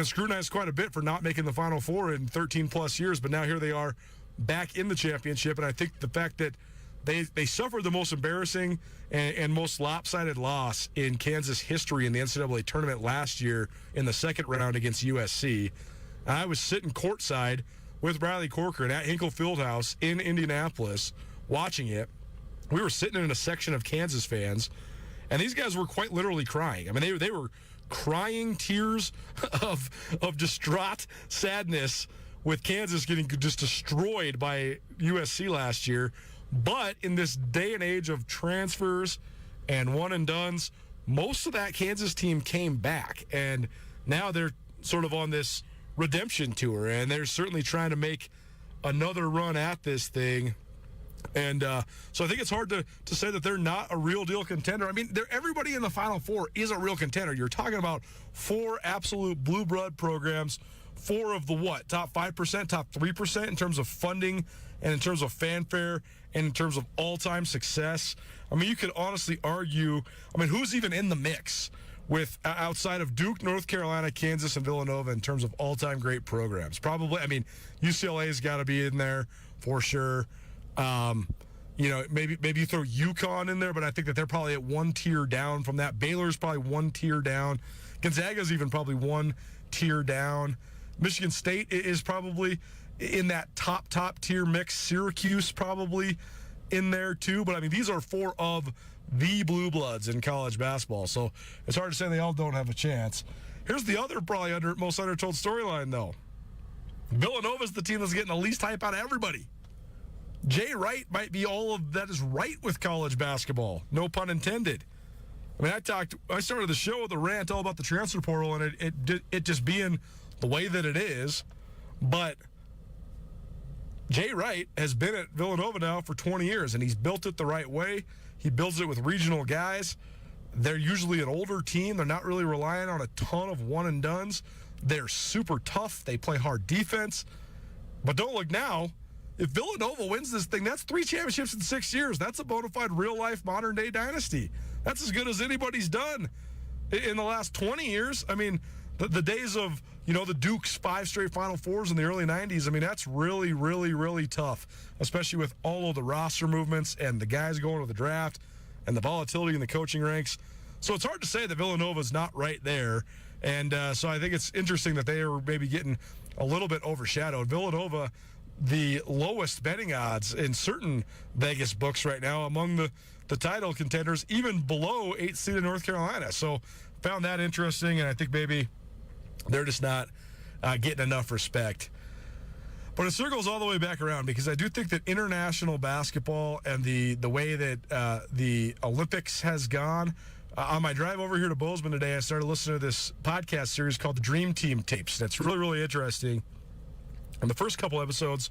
scrutinized quite a bit for not making the Final Four in 13-plus years, but now here they are back in the championship. And I think the fact that they suffered the most embarrassing and most lopsided loss in Kansas history in the NCAA tournament last year in the second round against USC. And I was sitting courtside with Riley Corcoran at Hinkle Fieldhouse in Indianapolis watching it. We were sitting in a section of Kansas fans, and these guys were quite literally crying. I mean, they were crying tears of distraught sadness with Kansas getting just destroyed by USC last year. But in this day and age of transfers and one-and-dones, most of that Kansas team came back, and now they're sort of on this redemption tour, and they're certainly trying to make another run at this thing. And so I think it's hard to say that they're not a real deal contender. I mean, everybody in the Final Four is a real contender. You're talking about 4 absolute blue blood programs, 4 of the what? Top 5%, top 3% in terms of funding and in terms of fanfare and in terms of all-time success. I mean, you could honestly argue, I mean, who's even in the mix with outside of Duke, North Carolina, Kansas, and Villanova in terms of all-time great programs? Probably, I mean, UCLA's got to be in there for sure. You know, maybe you throw UConn in there, but I think that they're probably at one tier down from that. Baylor's probably one tier down. Gonzaga's even probably one tier down. Michigan State is probably in that top tier mix. Syracuse probably in there too. But I mean, these are 4 of the blue bloods in college basketball, so it's hard to say they all don't have a chance. Here's the other probably most undertold storyline, though. Villanova's the team that's getting the least hype out of everybody. Jay Wright might be all of that is right with college basketball, no pun intended. I mean, I started the show with a rant all about the transfer portal and it just being the way that it is, but Jay Wright has been at Villanova now for 20 years, and he's built it the right way. He builds it with regional guys. They're usually an older team. They're not really relying on a ton of one-and-dones. They're super tough. They play hard defense. But don't look now. If Villanova wins this thing, that's 3 championships in 6 years. That's a bona fide, real-life, modern-day dynasty. That's as good as anybody's done in the last 20 years. I mean, the days of, the Dukes 5 straight Final Fours in the early 90s, I mean, that's really, really, really tough, especially with all of the roster movements and the guys going to the draft and the volatility in the coaching ranks. So it's hard to say that Villanova's not right there. And so I think it's interesting that they are maybe getting a little bit overshadowed. Villanova, the lowest betting odds in certain Vegas books right now among the title contenders, even below 8th seed in North Carolina. So found that interesting, and I think maybe they're just not getting enough respect. But it circles all the way back around, because I do think that international basketball and the way that the Olympics has gone, on my drive over here to Bozeman today, I started listening to this podcast series called the Dream Team Tapes. That's really, really interesting. And the first couple episodes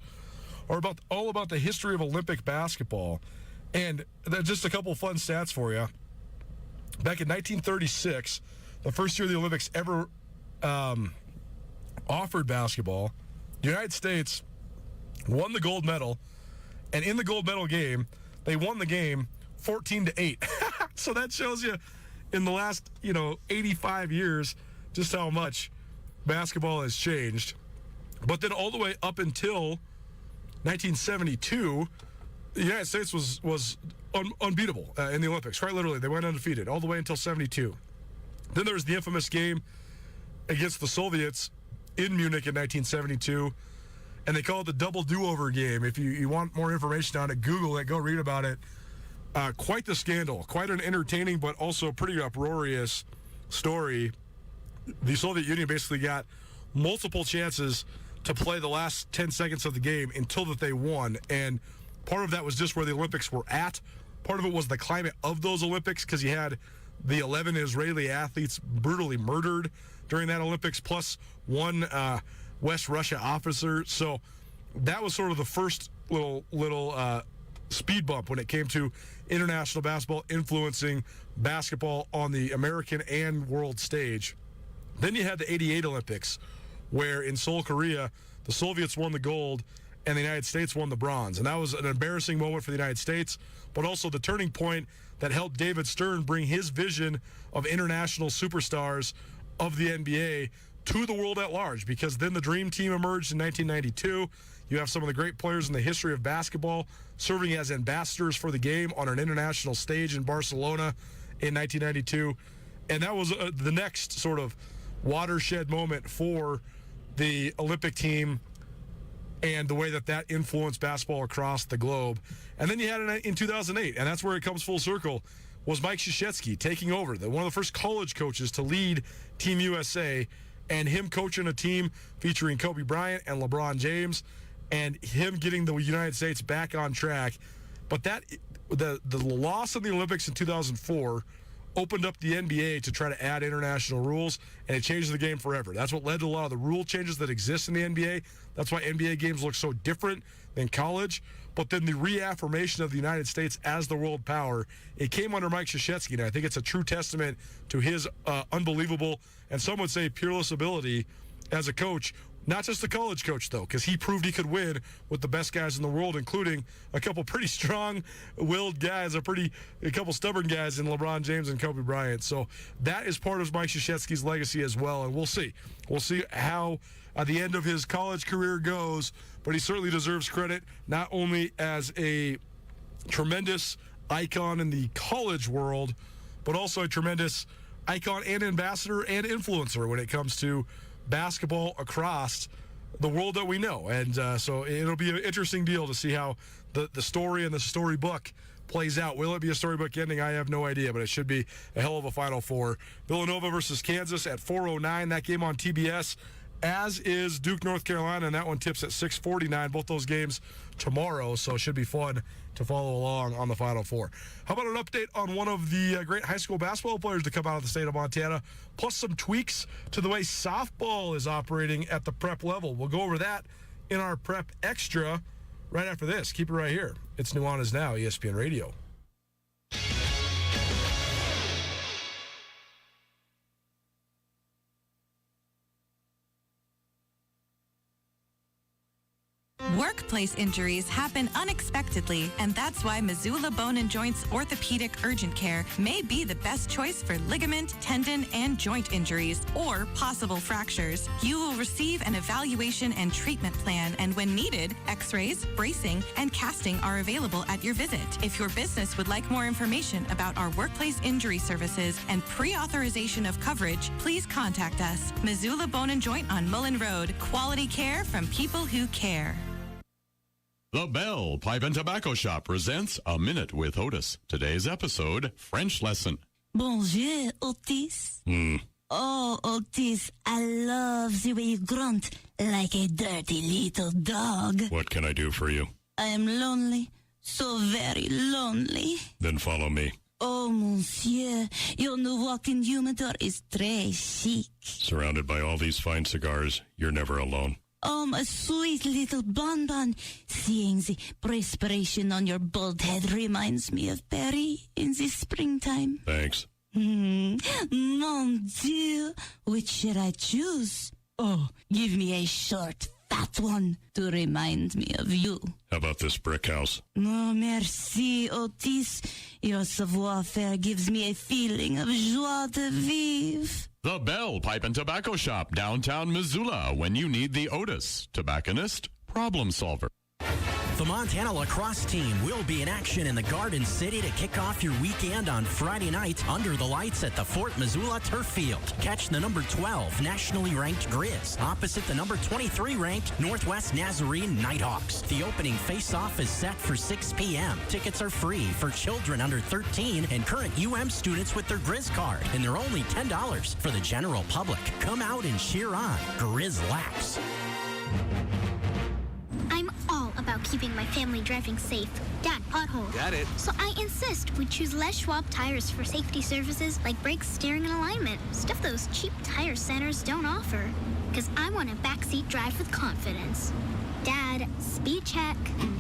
are all about the history of Olympic basketball. And just a couple fun stats for you. Back in 1936, the first year the Olympics ever offered basketball, the United States won the gold medal, and in the gold medal game, they won the game 14-8. So that shows you in the last, 85 years just how much basketball has changed. But then all the way up until 1972, the United States was unbeatable in the Olympics. Quite literally, they went undefeated all the way until 72. Then there was the infamous game against the Soviets in Munich in 1972, and they call it the double do-over game. If you want more information on it, Google it, go read about it. Quite the scandal, quite an entertaining but also pretty uproarious story. The Soviet Union basically got multiple chances to play the last 10 seconds of the game until that they won, and part of that was just where the Olympics were at. Part of it was the climate of those Olympics, because you had the 11 Israeli athletes brutally murdered during that Olympics, plus one West Russia officer. So that was sort of the first little speed bump when it came to international basketball influencing basketball on the American and world stage. Then you had the 88 Olympics, where in Seoul, Korea, the Soviets won the gold and the United States won the bronze. And that was an embarrassing moment for the United States, but also the turning point that helped David Stern bring his vision of international superstars of the NBA to the world at large, because then the Dream Team emerged in 1992. You have some of the great players in the history of basketball serving as ambassadors for the game on an international stage in Barcelona in 1992. And that was the next sort of watershed moment for the Olympic team and the way that influenced basketball across the globe. And then you had it in 2008, and that's where it comes full circle, was Mike Krzyzewski taking over, one of the first college coaches to lead Team USA, and him coaching a team featuring Kobe Bryant and LeBron James, and him getting the United States back on track. But the loss of the Olympics in 2004 opened up the NBA to try to add international rules, and it changed the game forever. That's what led to a lot of the rule changes that exist in the NBA. That's why NBA games look so different than college. But then the reaffirmation of the United States as the world power, it came under Mike Krzyzewski, and I think it's a true testament to his unbelievable, and some would say peerless ability as a coach. Not just a college coach, though, because he proved he could win with the best guys in the world, including a couple pretty strong-willed guys, a couple stubborn guys in LeBron James and Kobe Bryant. So that is part of Mike Krzyzewski's legacy as well, and we'll see. We'll see how the end of his college career goes, but he certainly deserves credit, not only as a tremendous icon in the college world, but also a tremendous icon and ambassador and influencer when it comes to basketball across the world that we know. And so it'll be an interesting deal to see how the story and the storybook plays out. Will it be a storybook ending? I have no idea, but it should be a hell of a Final Four. Villanova versus Kansas at 4:09. That game on TBS, as is Duke, North Carolina, and that one tips at 6:49. Both those games tomorrow, so it should be fun to follow along on the Final Four. How about an update on one of the great high school basketball players to come out of the state of Montana, plus some tweaks to the way softball is operating at the prep level. We'll go over that in our Prep Extra right after this. Keep it right here. It's Nuanez Now, ESPN Radio. Workplace injuries happen unexpectedly, and that's why Missoula Bone and Joints Orthopedic Urgent Care may be the best choice for ligament, tendon, and joint injuries or possible fractures. You will receive an evaluation and treatment plan, and when needed, x-rays, bracing, and casting are available at your visit. If your business would like more information about our workplace injury services and pre-authorization of coverage, please contact us. Missoula Bone and Joint on Mullen Road. Quality care from people who care. The Bell Pipe and Tobacco Shop presents A Minute with Otis. Today's episode, French lesson. Bonjour, Otis. Oh, Otis, I love the way you grunt like a dirty little dog. What can I do for you? I am lonely, so very lonely. Then follow me. Oh, monsieur, your new walk-in humidor is très chic. Surrounded by all these fine cigars, you're never alone. Oh, my sweet little bonbon. Seeing the perspiration on your bald head reminds me of Paris in the springtime. Thanks. Mon Dieu, which should I choose? Oh, give me a short, fat one to remind me of you. How about this brick house? Oh, merci, Otis. Your savoir-faire gives me a feeling of joie de vivre. The Bell Pipe and Tobacco Shop, downtown Missoula, when you need the Otis tobacconist problem solver. The Montana lacrosse team will be in action in the Garden City to kick off your weekend on Friday night under the lights at the Fort Missoula Turf Field. Catch the number 12 nationally ranked Grizz opposite the number 23 ranked Northwest Nazarene Nighthawks. The opening face-off is set for 6 p.m. Tickets are free for children under 13 and current UM students with their Grizz card, and they're only $10 for the general public. Come out and cheer on Grizz Lax. I'm all about keeping my family driving safe. Dad, pothole. Got it. So I insist we choose Les Schwab tires for safety services like brakes, steering, and alignment. Stuff those cheap tire centers don't offer. Because I want a backseat drive with confidence. Dad, speed check.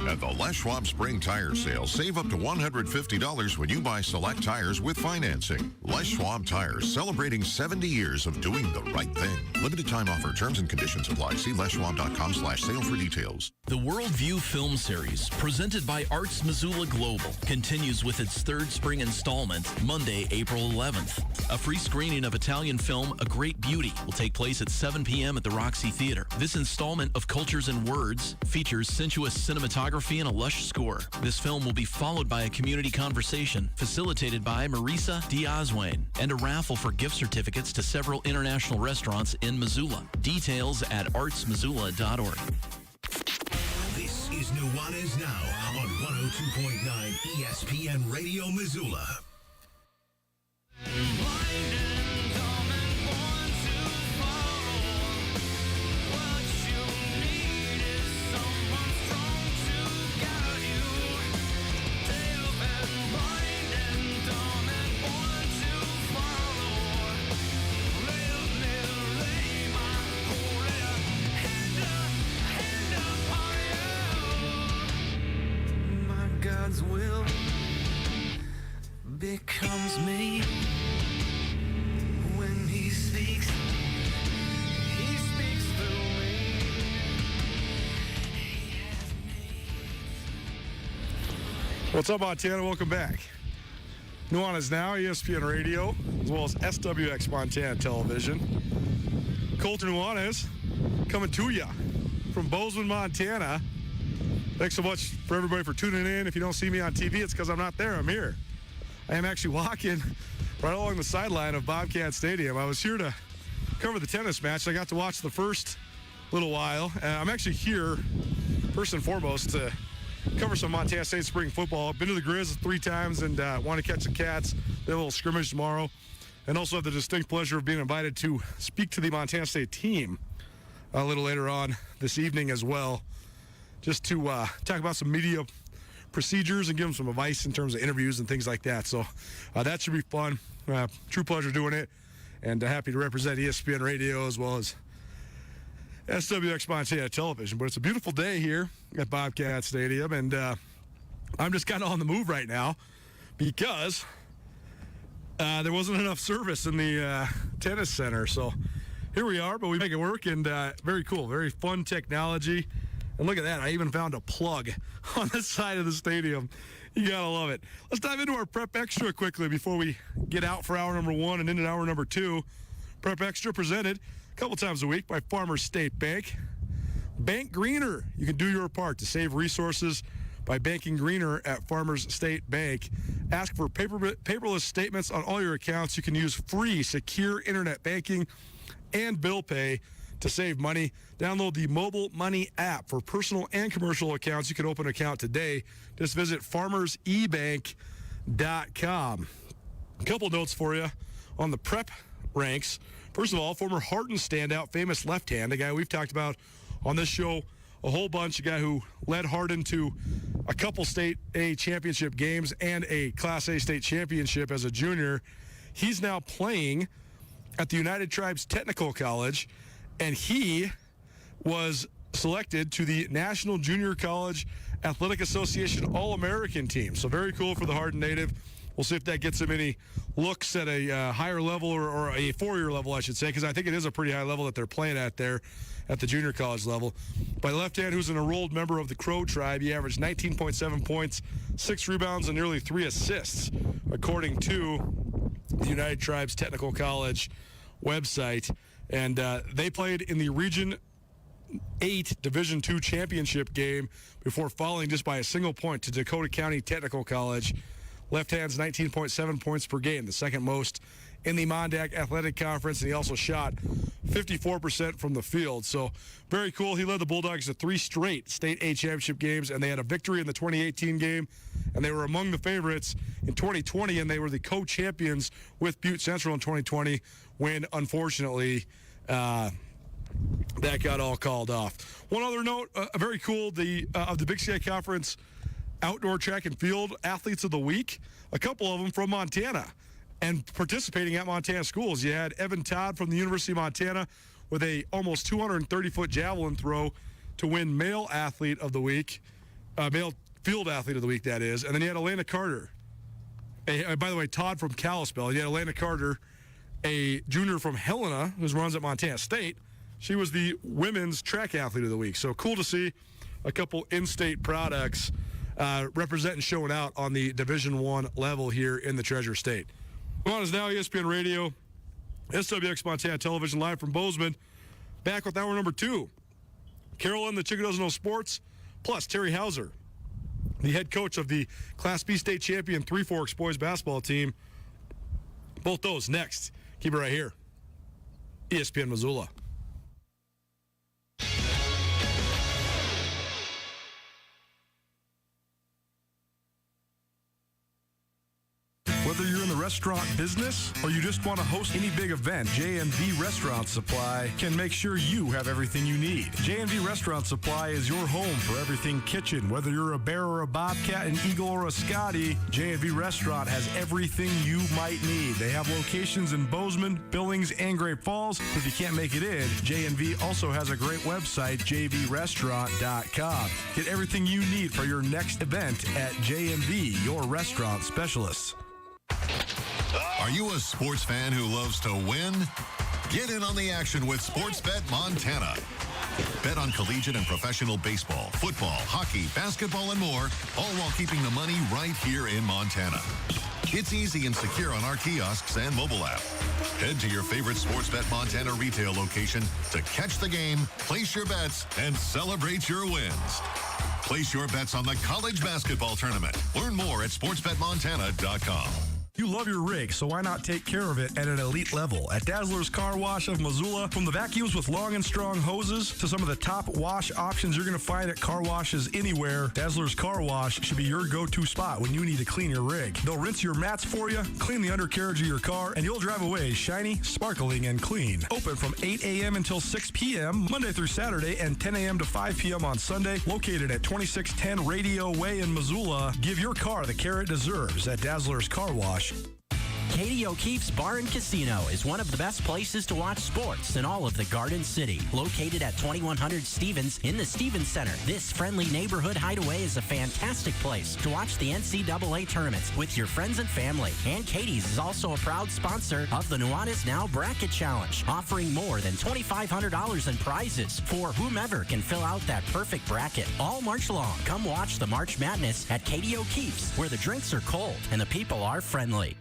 At the Les Schwab Spring Tire Sale, save up to $150 when you buy select tires with financing. Les Schwab Tires, celebrating 70 years of doing the right thing. Limited time offer. Terms and conditions apply. See leschwab.com/sale for details. The Worldview Film Series, presented by Arts Missoula Global, continues with its third spring installment, Monday, April 11th. A free screening of Italian film A Great Beauty will take place at 7 p.m. at the Roxy Theater. This installment of Cultures and Words features sensuous cinematography and a lush score. This film will be followed by a community conversation facilitated by Marisa Diazwain and a raffle for gift certificates to several international restaurants in Missoula. Details at artsmissoula.org. This is Nuanez Now on 102.9 ESPN Radio Missoula. God's will becomes me when he speaks through me. What's up, Montana? Welcome back. Nuanez Now, ESPN Radio, as well as SWX Montana Television. Colton Nuanez coming to you from Bozeman, Montana. Thanks so much for everybody for tuning in. If you don't see me on TV, it's because I'm not there. I'm here. I am actually walking right along the sideline of Bobcat Stadium. I was here to cover the tennis match. I got to watch the first little while. I'm actually here, first and foremost, to cover some Montana State spring football. I've been to the Grizz 3 times and want to catch the Cats. They have a little scrimmage tomorrow. And also have the distinct pleasure of being invited to speak to the Montana State team a little later on this evening as well, just to talk about some media procedures and give them some advice in terms of interviews and things like that. So that should be fun. True pleasure doing it, and happy to represent ESPN Radio as well as SWX Montana Television. But it's a beautiful day here at Bobcat Stadium, and I'm just kind of on the move right now because there wasn't enough service in the tennis center. So here we are, but we make it work, and very cool, very fun technology. And look at that, I even found a plug on the side of the stadium. You gotta love it. Let's dive into our Prep Extra quickly before we get out for hour number 1 and into hour number 2. Prep Extra presented a couple times a week by Farmers State Bank. Bank greener. You can do your part to save resources by banking greener at Farmers State Bank. Ask for paperless statements on all your accounts. You can use free, secure internet banking and bill pay to save money. Download the Mobile Money app for personal and commercial accounts. You can open an account today. Just visit farmersebank.com. A couple notes for you on the prep ranks. First of all, former Hardin standout, famous left hand, a guy we've talked about on this show a whole bunch, a guy who led Hardin to a couple State A championship games and a Class A state championship as a junior. He's now playing at the United Tribes Technical College, and he was selected to the National Junior College Athletic Association All-American team. So very cool for the Hardin native. We'll see if that gets him any looks at a higher level or a four-year level, I should say, because I think it is a pretty high level that they're playing at there at the junior college level. By left hand, who's an enrolled member of the Crow tribe, he averaged 19.7 points, 6 rebounds, and nearly 3 assists, according to the United Tribes Technical College website. And they played in the Region 8 Division II championship game before falling just by a single point to Dakota County Technical College. Left hand's 19.7 points per game, the second most in the Mondac Athletic Conference, and he also shot 54% from the field. So very cool. He led the Bulldogs to 3 straight State A championship games, and they had a victory in the 2018 game, and they were among the favorites in 2020, and they were the co-champions with Butte Central in 2020 when, unfortunately, that got all called off. One other note, very cool, of the Big Sky Conference outdoor track and field athletes of the week, a couple of them from Montana and participating at Montana schools. You had Evan Todd from the University of Montana with a almost 230-foot javelin throw, to win Male Athlete of the Week, Male Field Athlete of the Week, that is. And then you had Elena Carter. By the way, Todd from Kalispell. You had Elena Carter, a junior from Helena, who runs at Montana State. She was the Women's Track Athlete of the Week. So cool to see a couple in-state products representing, showing out on the Division I level here in the Treasure State. Nuanez Now, ESPN Radio, SWX Montana Television, live from Bozeman. Back with hour number 2. Carolyn, the Chicken Doesn't Know Sports, plus Terry Hauser, the head coach of the Class B state champion Three Forks boys basketball team. Both those next. Keep it right here. ESPN Missoula. Whether you're in the restaurant business or you just want to host any big event, J&V Restaurant Supply can make sure you have everything you need. J&V Restaurant Supply is your home for everything kitchen. Whether you're a bear or a bobcat, an eagle or a Scotty, J&V Restaurant has everything you might need. They have locations in Bozeman, Billings, and Great Falls. If you can't make it in, J&V also has a great website, jvrestaurant.com. Get everything you need for your next event at J&V, your restaurant specialists. Are you a sports fan who loves to win? Get in on the action with Sportsbet Montana. Bet on collegiate and professional baseball, football, hockey, basketball, and more, all while keeping the money right here in Montana. It's easy and secure on our kiosks and mobile app. Head to your favorite Sportsbet Montana retail location to catch the game, place your bets, and celebrate your wins. Place your bets on the college basketball tournament. Learn more at sportsbetmontana.com. You love your rig, so why not take care of it at an elite level? At Dazzler's Car Wash of Missoula, from the vacuums with long and strong hoses to some of the top wash options you're going to find at car washes anywhere, Dazzler's Car Wash should be your go-to spot when you need to clean your rig. They'll rinse your mats for you, clean the undercarriage of your car, and you'll drive away shiny, sparkling, and clean. Open from 8 a.m. until 6 p.m., Monday through Saturday, and 10 a.m. to 5 p.m. on Sunday. Located at 2610 Radio Way in Missoula. Give your car the care it deserves at Dazzler's Car Wash. Katie O'Keefe's Bar and Casino is one of the best places to watch sports in all of the Garden City. Located at 2100 Stevens in the Stevens Center, this friendly neighborhood hideaway is a fantastic place to watch the NCAA tournaments with your friends and family. And Katie's is also a proud sponsor of the Nuanez Now Bracket Challenge, offering more than $2,500 in prizes for whomever can fill out that perfect bracket. All March long, come watch the March Madness at Katie O'Keefe's, where the drinks are cold and the people are friendly.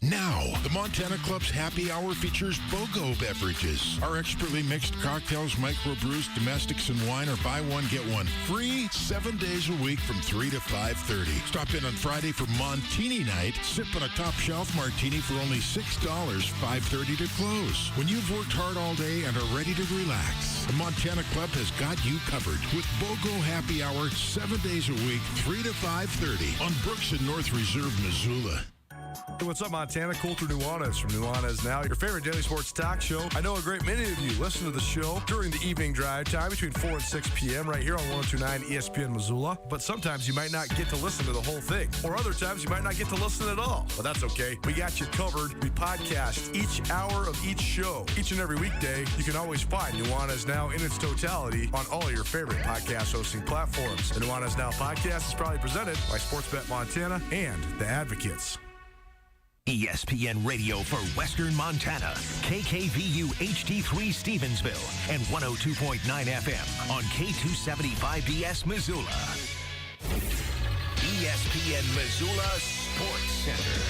Now, the Montana Club's happy hour features BOGO beverages. Our expertly mixed cocktails, microbrews, domestics, and wine are buy one, get one free 7 days a week from 3 to 5:30. Stop in on Friday for Montini night. Sip on a top shelf martini for only $6, 5:30 to close. When you've worked hard all day and are ready to relax, the Montana Club has got you covered with BOGO happy hour 7 days a week, 3 to 5:30 on Brooks and North Reserve, Missoula. Hey, what's up, Montana? Coulter Nuanez from Nuanez Now, your favorite daily sports talk show. I know a great many of you listen to the show during the evening drive time between 4 and 6 p.m. right here on 102.9 ESPN Missoula. But sometimes you might not get to listen to the whole thing. Or other times you might not get to listen at all. But that's okay. We got you covered. We podcast each hour of each show. Each and every weekday, you can always find Nuanez Now in its totality on all your favorite podcast hosting platforms. The Nuanez Now podcast is proudly presented by Sportsbet Montana and The Advocates. ESPN Radio for Western Montana, KKVU HD3 Stevensville, and 102.9 FM on K275BS Missoula. ESPN Missoula Sports Center.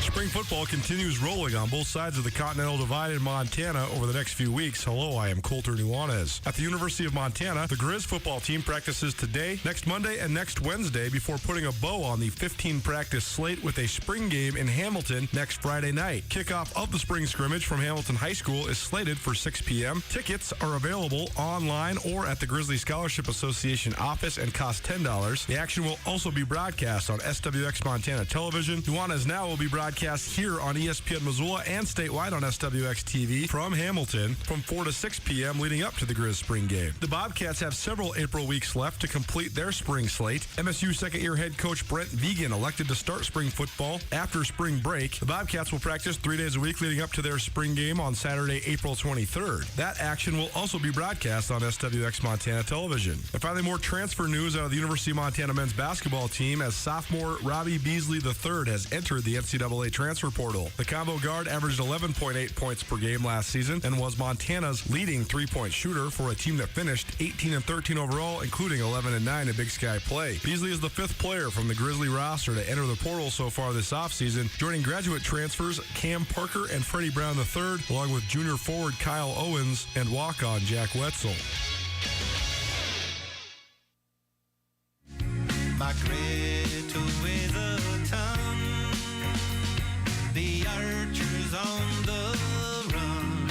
Spring football continues rolling on both sides of the Continental Divide in Montana over the next few weeks. Hello, I am Coulter Nuanez. At the University of Montana, the Grizz football team practices today, next Monday, and next Wednesday before putting a bow on the 15-practice slate with a spring game in Hamilton next Friday night. Kickoff of the spring scrimmage from Hamilton High School is slated for 6 p.m. Tickets are available online or at the Grizzly Scholarship Association office and cost $10. The action will also be broadcast on SWX Montana Television. Nuanez Now will be broadcast broadcast here on ESPN Missoula and statewide on SWX TV from Hamilton from 4 to 6 p.m. leading up to the Grizz spring game. The Bobcats have several April weeks left to complete their spring slate. MSU second-year head coach Brent Vigen elected to start spring football after spring break. The Bobcats will practice 3 days a week leading up to their spring game on Saturday, April 23rd. That action will also be broadcast on SWX Montana Television. And finally, more transfer news out of the University of Montana men's basketball team as sophomore Robbie Beasley III has entered the NCAA transfer portal. The combo guard averaged 11.8 points per game last season and was Montana's leading three-point shooter for a team that finished 18-13 overall, including 11-9 in Big Sky play. Beasley is the fifth player from the Grizzly roster to enter the portal so far this offseason, joining graduate transfers Cam Parker and Freddie Brown III, along with junior forward Kyle Owens and walk-on Jack Wetzel. Migrate away the town, the archers on the run,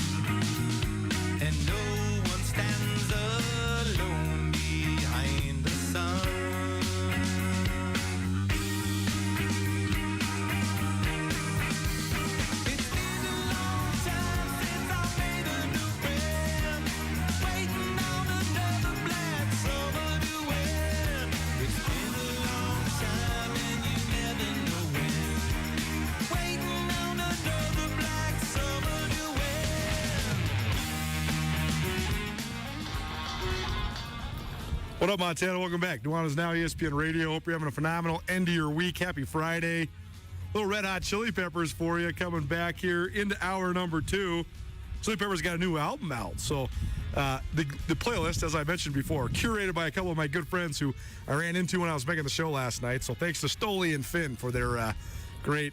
and no one stands alone behind the sun. It's been a long time since I made a new friend, waiting on another black summer to end. It's been a long time and you never know when, waiting on another black summer to end. What up, Montana? Welcome back. Nuanez Now, ESPN Radio. Hope you're having a phenomenal end of your week. Happy Friday. Little Red Hot Chili Peppers for you coming back here into hour number 2. Chili Peppers got a new album out. So the playlist, as I mentioned before, curated by a couple of my good friends who I ran into when I was making the show last night. So thanks to Stoli and Finn for their great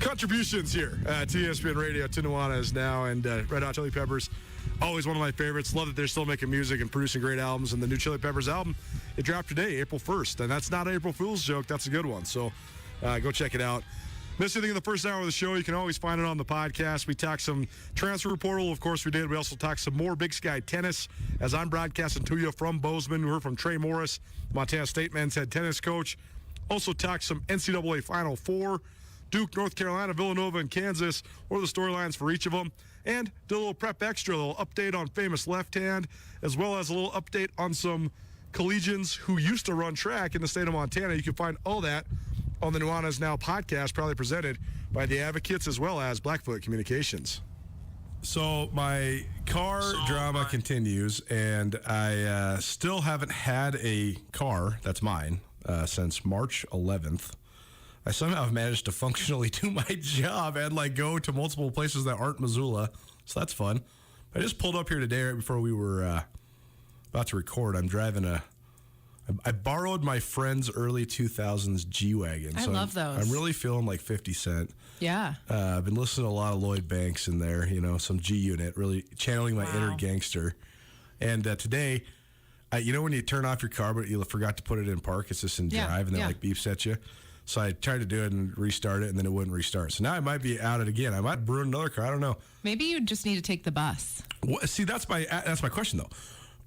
contributions here to ESPN Radio, to Nuanez Now, and Red Hot Chili Peppers. Always one of my favorites. Love that they're still making music and producing great albums. And the new Chili Peppers album, it dropped today, April 1st. And that's not an April Fool's joke. That's a good one. So go check it out. Missed anything in the first hour of the show, you can always find it on the podcast. We talked some transfer portal. Of course, we did. We also talked some more Big Sky tennis as I'm broadcasting to you from Bozeman. We heard from Trey Morris, Montana State men's head tennis coach. Also talked some NCAA Final Four, Duke, North Carolina, Villanova, and Kansas. What are the storylines for each of them? And did a little prep extra, a little update on famous left hand, as well as a little update on some collegians who used to run track in the state of Montana. You can find all that on the Nuanez Now podcast, proudly presented by the Advocates as well as Blackfoot Communications. So my car drama continues, and I still haven't had a car that's mine since March 11th. I somehow have managed to functionally do my job and go to multiple places that aren't Missoula, so that's fun. I just pulled up here today right before we were about to record. I'm driving I borrowed my friend's early 2000s G-Wagon. I love those. I'm really feeling like 50 Cent. Yeah. I've been listening to a lot of Lloyd Banks in there, some G-Unit, really channeling my inner gangster. And today, when you turn off your car, but you forgot to put it in park, it's just in drive, and then beeps at you. So I tried to do it and restart it, and then it wouldn't restart. So now I might be out it again. I might ruin another car. I don't know. Maybe you just need to take the bus. See, that's my question, though.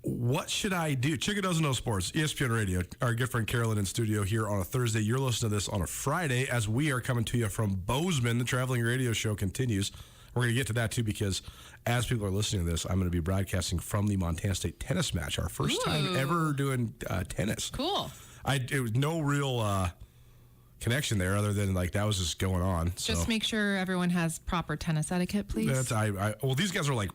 What should I do? Chica Doesn't Know Sports, ESPN Radio. Our good friend Carolyn in studio here on a Thursday. You're listening to this on a Friday as we are coming to you from Bozeman. The traveling radio show continues. We're going to get to that, too, because as people are listening to this, I'm going to be broadcasting from the Montana State tennis match, our first time ever doing tennis. Cool. It was no real connection there other than that was just going on. Just make sure everyone has proper tennis etiquette, please. Well, these guys are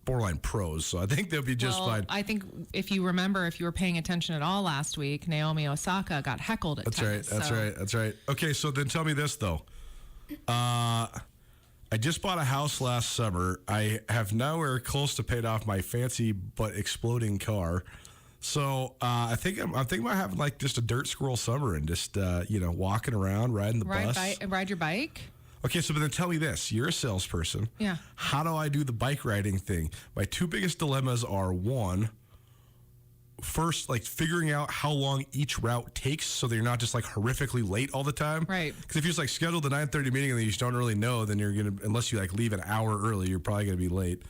borderline pros, so I think they'll be just fine. I think if you were paying attention at all last week, Naomi Osaka got heckled at tennis. That's right. Okay, so then tell me this, though. I just bought a house last summer. I have nowhere close to paid off my fancy but exploding car. So I'm thinking about having just a dirt squirrel summer and just walking around, riding the bus. Ride your bike? Okay, so but then tell me this. You're a salesperson. Yeah. How do I do the bike riding thing? My two biggest dilemmas are, one, first, figuring out how long each route takes so that you're not just horrifically late all the time. Right. Because if you just schedule the 9:30 meeting and then you just don't really know, then you're going to, unless you leave an hour early, you're probably going to be late.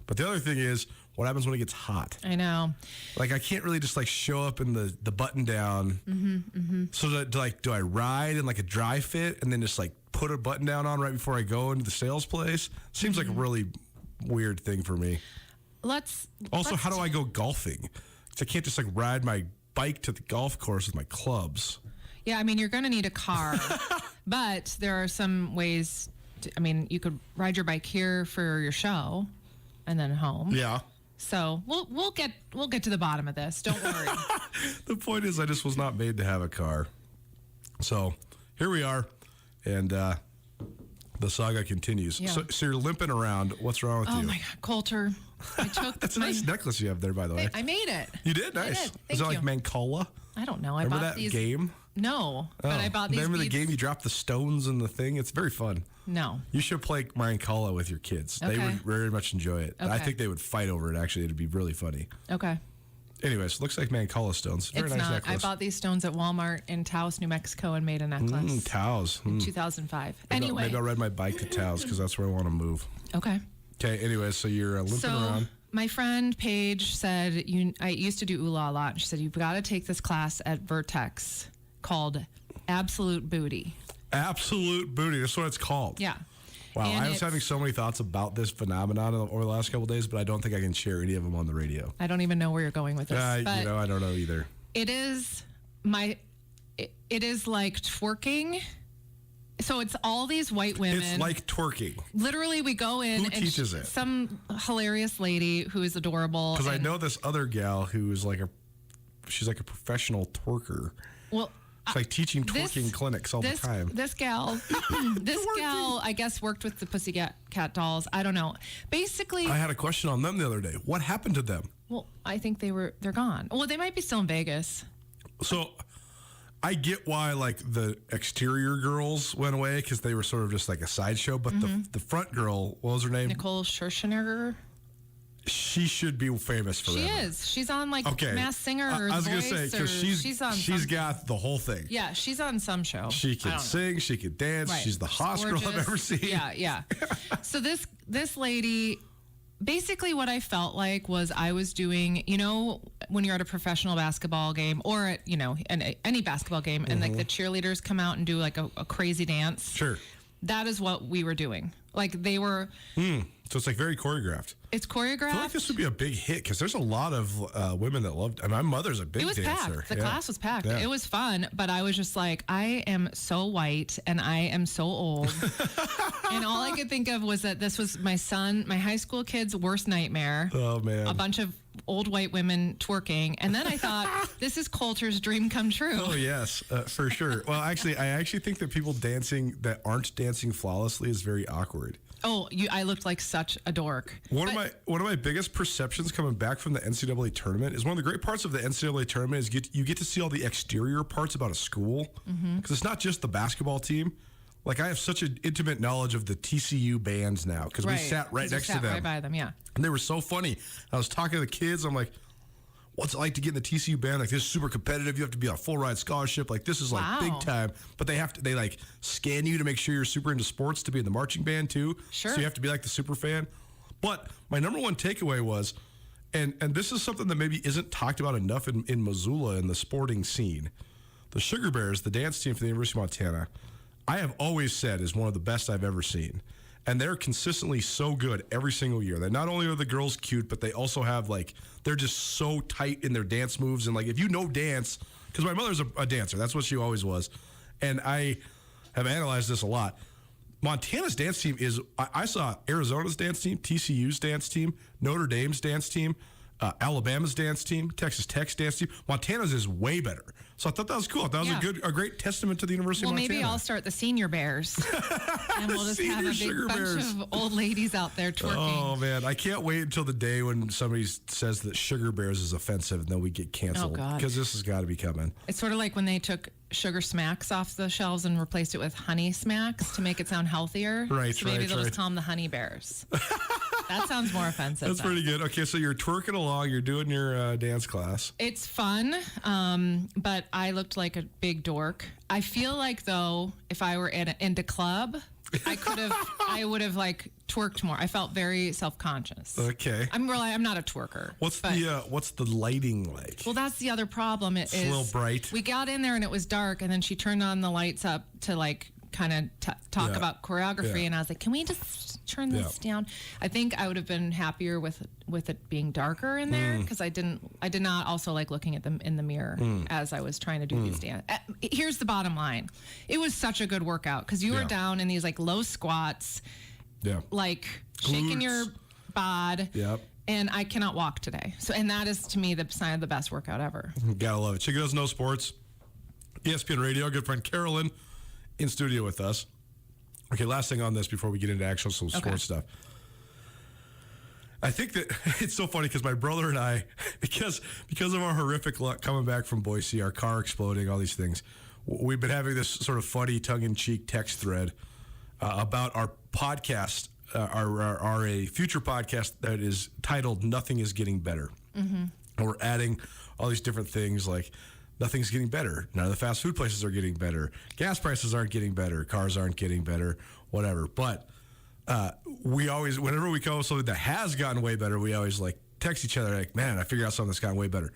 But the other thing is, What happens when it gets hot? I know. Like, I can't really just, like, show up in the button down. So, do I ride in, like, a dry fit and then just, like, put a button down on right before I go into the sales place? Seems like a really weird thing for me. How do I go golfing? 'Cause I can't just, like, ride my bike to the golf course with my clubs. Yeah, I mean, you're going to need a car, but there are some ways. You could ride your bike here for your show, and then home. Yeah. So we'll get to the bottom of this. Don't worry. The point is, I just was not made to have a car. So here we are, and the saga continues. Yeah. So you're limping around. What's wrong with you? Oh my God, Coulter! I took That's a nice necklace you have there, by the way. I made it. You did? Nice. I did. Is Thank that like you. Mancola? I don't know. I Remember bought that these. game? No, but I bought these. Remember the beads. game you dropped the stones in the thing? It's very fun. No. You should play Mancola with your kids. They Okay. would very much enjoy it. I Okay. think they would fight over it, actually. It'd be really funny. Okay. Anyways, looks like Mancola stones. Very It's nice not. necklace. I bought these stones at Walmart in Taos, New Mexico, and made a necklace. Taos. In 2005. Anyway. Maybe I'll ride my bike to Taos because that's where I want to move. Okay. Okay, anyways, so you're limping around. My friend Paige said, I used to do ULA a lot. She said, you've got to take this class at Vertex called Absolute Booty. Absolute booty. That's what it's called. Yeah. Wow, And I was having so many thoughts about this phenomenon over the last couple of days, but I don't think I can share any of them on the radio. I don't even know where you're going with this. but I don't know either. It is like twerking. So it's all these white women. It's like twerking. Literally, we go in Who and teaches it? Some hilarious lady who is adorable. Because I know this other gal who is she's like a professional twerker. Well, it's like teaching twerking clinics all the time. This gal, I guess, worked with the Pussycat Dolls. I don't know. Basically, I had a question on them the other day. What happened to them? Well, I think they're gone. Well, they might be still in Vegas. So I get why like the exterior girls went away because they were sort of just like a sideshow, but the front girl, what was her name? Nicole Scherzinger. She should be famous forever. She is. She's on like Masked Singer or I was The going to say Voice, because or she's got the whole thing. Yeah, she's on some show. She can sing, she can dance. Right. She's the hottest girl I've ever seen. Yeah. So this lady, basically what I felt like was I was doing, when you're at a professional basketball game or at, any basketball game and like the cheerleaders come out and do like a crazy dance. Sure. That is what we were doing. Like they were. So it's like very choreographed. It's choreographed. I feel like this would be a big hit because there's a lot of women that loved. And my mother's a big dancer. It was packed. The class was packed. Yeah. It was fun, but I was just like, I am so white and I am so old. And all I could think of was that this was my high school kid's worst nightmare. Oh man! A bunch of old white women twerking, and then I thought, this is Coulter's dream come true. Oh yes, for sure. Well, I actually think that people dancing that aren't dancing flawlessly is very awkward. Oh, I looked like such a dork. One of my biggest perceptions coming back from the NCAA tournament is one of the great parts of the NCAA tournament is you get to see all the exterior parts about a school because it's not just the basketball team. Like I have such an intimate knowledge of the TCU bands now because we sat right next to them. Right by them, yeah. And they were so funny. I was talking to the kids. I'm like, what's it like to get in the TCU band? Like, this is super competitive. You have to be on a full ride scholarship. Like, this is like big time. But they like scan you to make sure you're super into sports to be in the marching band too. Sure. So you have to be like the super fan. But my number one takeaway was, and this is something that maybe isn't talked about enough in Missoula in the sporting scene. The Sugar Bears, the dance team for the University of Montana, I have always said is one of the best I've ever seen. And they're consistently so good every single year. That not only are the girls cute, but they also have they're just so tight in their dance moves. And if you know dance, because my mother's a dancer, that's what she always was. And I have analyzed this a lot. Montana's dance team is, I saw Arizona's dance team, TCU's dance team, Notre Dame's dance team, Alabama's dance team, Texas Tech's dance team. Montana's is way better. So I thought that was cool. That was a great testament to the University of Montana. Well, maybe I'll start the Senior Bears. And we'll just have a big bunch of old ladies out there twerking. Oh, man. I can't wait until the day when somebody says that Sugar Bears is offensive and then we get canceled. Oh, God. Because this has got to be coming. It's sort of like when they took Sugar Smacks off the shelves and replaced it with Honey Smacks to make it sound healthier. Right, so maybe they'll just call them the Honey Bears. That sounds more offensive. That's pretty good. Okay, so you're twerking along. You're doing your dance class. It's fun, but I looked like a big dork. I feel like, though, if I were into club, I would have like twerked more. I felt very self-conscious. Okay. I'm not a twerker. What's the lighting like? Well, that's the other problem. It's a little bright. We got in there and it was dark, and then she turned on the lights up to like kind of talk about choreography, and I was like, can we just turn this down? I think I would have been happier with it being darker in there, because I did not also like looking at them in the mirror as I was trying to do these dance. Here's the bottom line. It was such a good workout because you were down in these like low squats, like shaking your bod. Yep. And I cannot walk today. And that is to me the sign of the best workout ever. Gotta love it. Chica Does No Sports. ESPN Radio, good friend Carolyn in studio with us. Okay, last thing on this before we get into actual sports stuff. I think that it's so funny because my brother and I, because of our horrific luck coming back from Boise, our car exploding, all these things, we've been having this sort of funny tongue-in-cheek text thread about our podcast, our future podcast that is titled Nothing is Getting Better. And we're adding all these different things like nothing's getting better. None of the fast food places are getting better. Gas prices aren't getting better. Cars aren't getting better, whatever. But we always, whenever we come up with something that has gotten way better, we always like text each other like, man, I figured out something that's gotten way better.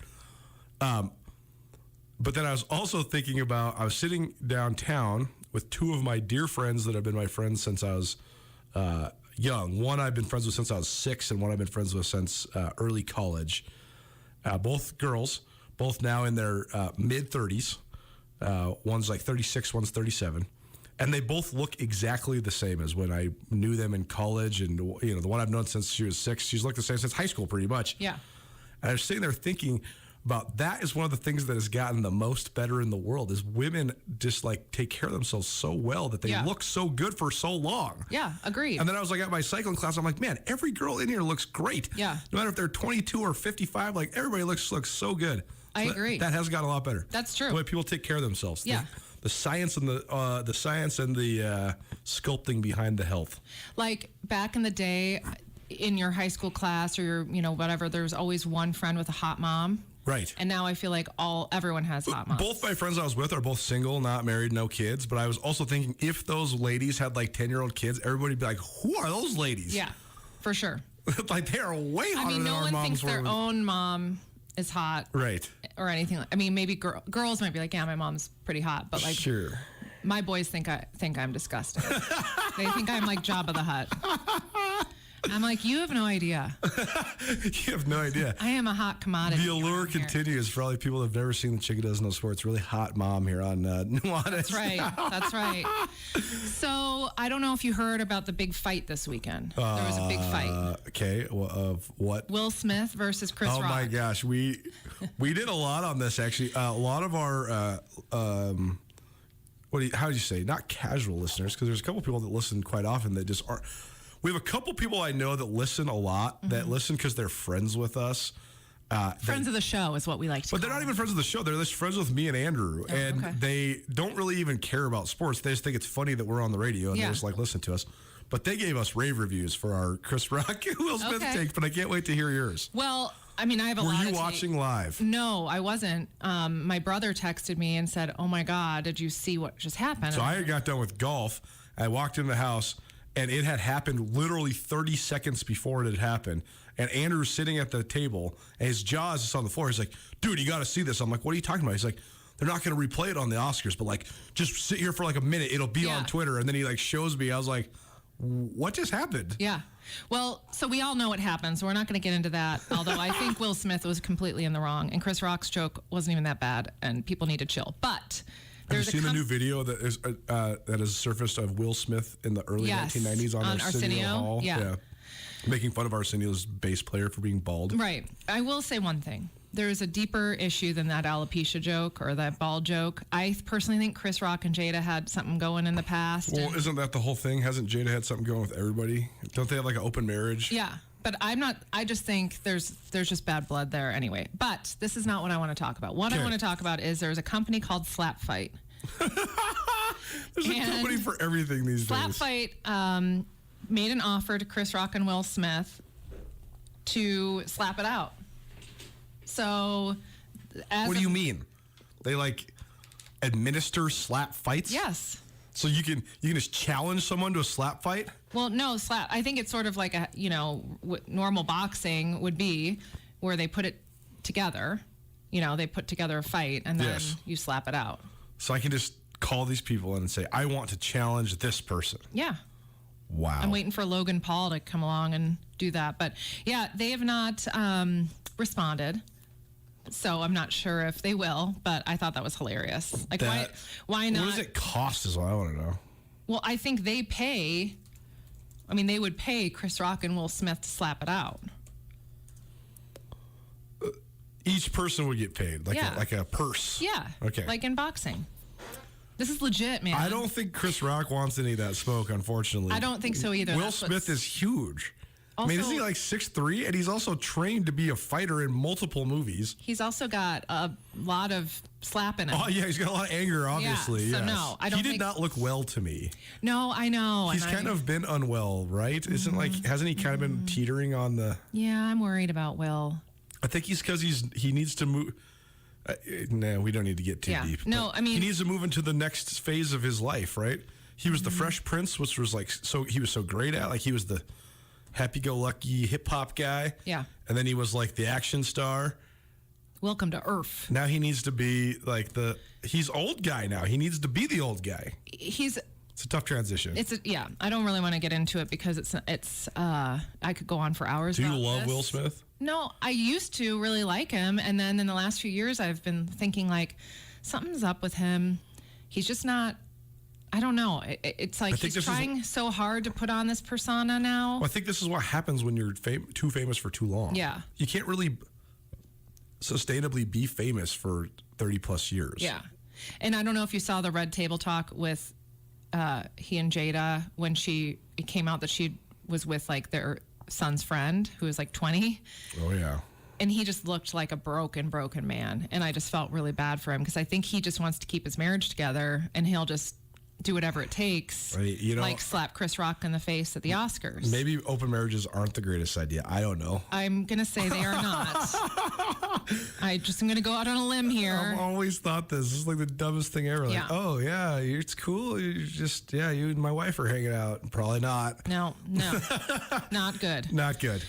But then I was also thinking about, I was sitting downtown with two of my dear friends that have been my friends since I was young. One I've been friends with since I was 6, and one I've been friends with since early college. Both girls. Both now in their mid-30s. One's like 36, one's 37. And they both look exactly the same as when I knew them in college. And, you know, the one I've known since she was 6, she's looked the same since high school pretty much. Yeah. And I was sitting there thinking about that is one of the things that has gotten the most better in the world is women just like take care of themselves so well that they look so good for so long. Yeah, agreed. And then I was like at my cycling class, I'm like, man, every girl in here looks great. Yeah. No matter if they're 22 or 55, like everybody looks so good. I agree. That has gotten a lot better. That's true. The way people take care of themselves. Yeah. The science and the sculpting behind the health. Like back in the day, in your high school class or your, you know, whatever, there was always one friend with a hot mom. Right. And now I feel like everyone has hot moms. Both my friends I was with are both single, not married, no kids. But I was also thinking if those ladies had like 10-year-old kids, everybody would be like, who are those ladies? Yeah, for sure. Like they are way hotter than no our one moms thinks their were. own mom is hot. Right. Or anything. I mean, maybe girls might be like, yeah, my mom's pretty hot. But like, sure. My boys think I'm disgusting. They think I'm like Jabba the Hutt. I'm like, you have no idea. You have no idea. I am a hot commodity. The allure continues for all the people that have never seen the Chica Does No Sports. Really hot mom here on Nuanez. That's right. That's right. So I don't know if you heard about the big fight this weekend. There was a big fight. Okay. Well, of what? Will Smith versus Chris Rock. Oh my gosh, we did a lot on this actually. A lot of our how do you say? Not casual listeners, because there's a couple people that listen quite often that just aren't. We have a couple people I know that listen a lot, that listen because they're friends with us. Friends of the show is what we like to But they're not even friends of the show. They're just friends with me and Andrew. Oh, and okay. they don't really even care about sports. They just think it's funny that we're on the radio and they just like listen to us. But they gave us rave reviews for our Chris Rock and Will Smith take, but I can't wait to hear yours. Well, I mean, I have a lot of Were you watching live? No, I wasn't. My brother texted me and said, oh my God, did you see what just happened? So I got done with golf. I walked in the house. And it had happened literally 30 seconds before it had happened. And Andrew's sitting at the table, and his jaw is just on the floor. He's like, dude, you got to see this. I'm like, what are you talking about? He's like, they're not going to replay it on the Oscars, but like, just sit here for like a minute. It'll be on Twitter. And then he like shows me. I was like, what just happened? Yeah. Well, so we all know what happened, so we're not going to get into that. Although I think Will Smith was completely in the wrong, and Chris Rock's joke wasn't even that bad, and people need to chill. But have you seen the new video that is surfaced of Will Smith in the early 1990s on Arsenio Hall? Yeah. Making fun of Arsenio's bass player for being bald. Right. I will say one thing. There is a deeper issue than that alopecia joke or that bald joke. I personally think Chris Rock and Jada had something going in the past. Well, isn't that the whole thing? Hasn't Jada had something going with everybody? Don't they have like an open marriage? Yeah. But I just think there's just bad blood there anyway. But this is not what I want to talk about. What I want to talk about is there's a company called Slap Fight. There's a company for everything these Slap days. Fight made an offer to Chris Rock and Will Smith to slap it out. So, what do you mean? They like administer slap fights? Yes. So you can just challenge someone to a slap fight? Well, no, slap. I think it's sort of like what normal boxing would be, where they put it together. They put together a fight and then you slap it out. So I can just call these people in and say, I want to challenge this person. Yeah. Wow. I'm waiting for Logan Paul to come along and do that. But yeah, they have not responded. So I'm not sure if they will, but I thought that was hilarious. Like, why not? What does it cost is what I want to know. Well, I think they would pay Chris Rock and Will Smith to slap it out. Each person would get paid, like a purse. Yeah. Okay. Like in boxing. This is legit, man. I don't think Chris Rock wants any of that smoke, unfortunately. I don't think so either. Will Smith is huge. Also, isn't he like 6'3"? And he's also trained to be a fighter in multiple movies. He's also got a lot of slap in him. Oh, yeah, he's got a lot of anger, obviously. Yeah, so yes. no, I don't He did not look well to me. No, I know. He's kind of been unwell, right? Hasn't he kind of been teetering on the... Yeah, I'm worried about Will. I think he's because he needs to move... no, we don't need to get too deep. No, I mean... He needs to move into the next phase of his life, right? He was the Fresh Prince, which was he was so great at. Like, he was the happy-go-lucky hip-hop guy. Yeah. And then he was like the action star. Welcome to Earth. Now he needs to be like he's old guy now. He needs to be the old guy. It's a tough transition. I don't really want to get into it because I could go on for hours. Do you about love this. Will Smith? No, I used to really like him. And then in the last few years, I've been thinking like something's up with him. He's just not, I don't know. It's like he's trying so hard to put on this persona now. Well, I think this is what happens when you're too famous for too long. Yeah. You can't really sustainably be famous for 30 plus years. Yeah. And I don't know if you saw the Red Table Talk with he and Jada when it came out that she was with like their son's friend who was like 20. Oh, yeah. And he just looked like a broken man. And I just felt really bad for him because I think he just wants to keep his marriage together and he'll just do whatever it takes. Right, like slap Chris Rock in the face at the Oscars. Maybe open marriages aren't the greatest idea. I don't know. I'm going to say they are not. I'm going to go out on a limb here. I've always thought this is like the dumbest thing ever. Like, Yeah. oh, yeah, it's cool. You just, you and my wife are hanging out. Probably not. No. Not good. Not good.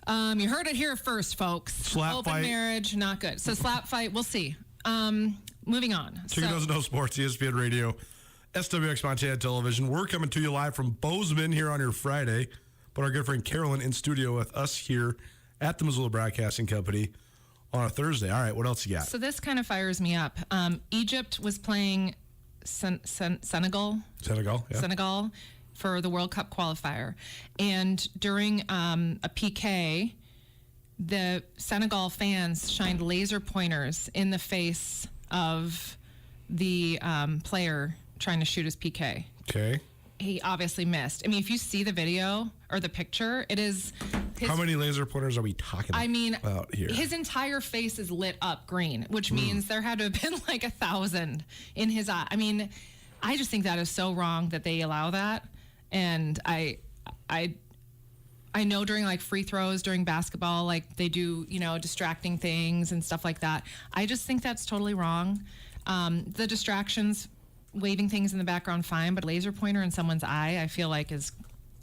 You heard it here first, folks. Slap Open fight. marriage, not good. So slap fight, we'll see. Moving on. Chicken Doesn't Know Sports, ESPN Radio, SWX Montana Television. We're coming to you live from Bozeman here on your Friday, but our good friend Carolyn in studio with us here at the Missoula Broadcasting Company on a Thursday. All right, what else you got? So this kind of fires me up. Egypt was playing Senegal. Senegal, yeah. Senegal for the World Cup qualifier. And during a PK, the Senegal fans shined laser pointers in the face of the player trying to shoot his PK. Okay. He obviously missed. I mean, if you see the video or the picture, it is... How many laser pointers are we talking about here? His entire face is lit up green, which means there had to have been like 1,000 in his eye. I mean, I just think that is so wrong that they allow that. And I know during like free throws during basketball, like they do, distracting things and stuff like that. I just think that's totally wrong. The distractions, waving things in the background, fine, but laser pointer in someone's eye, I feel like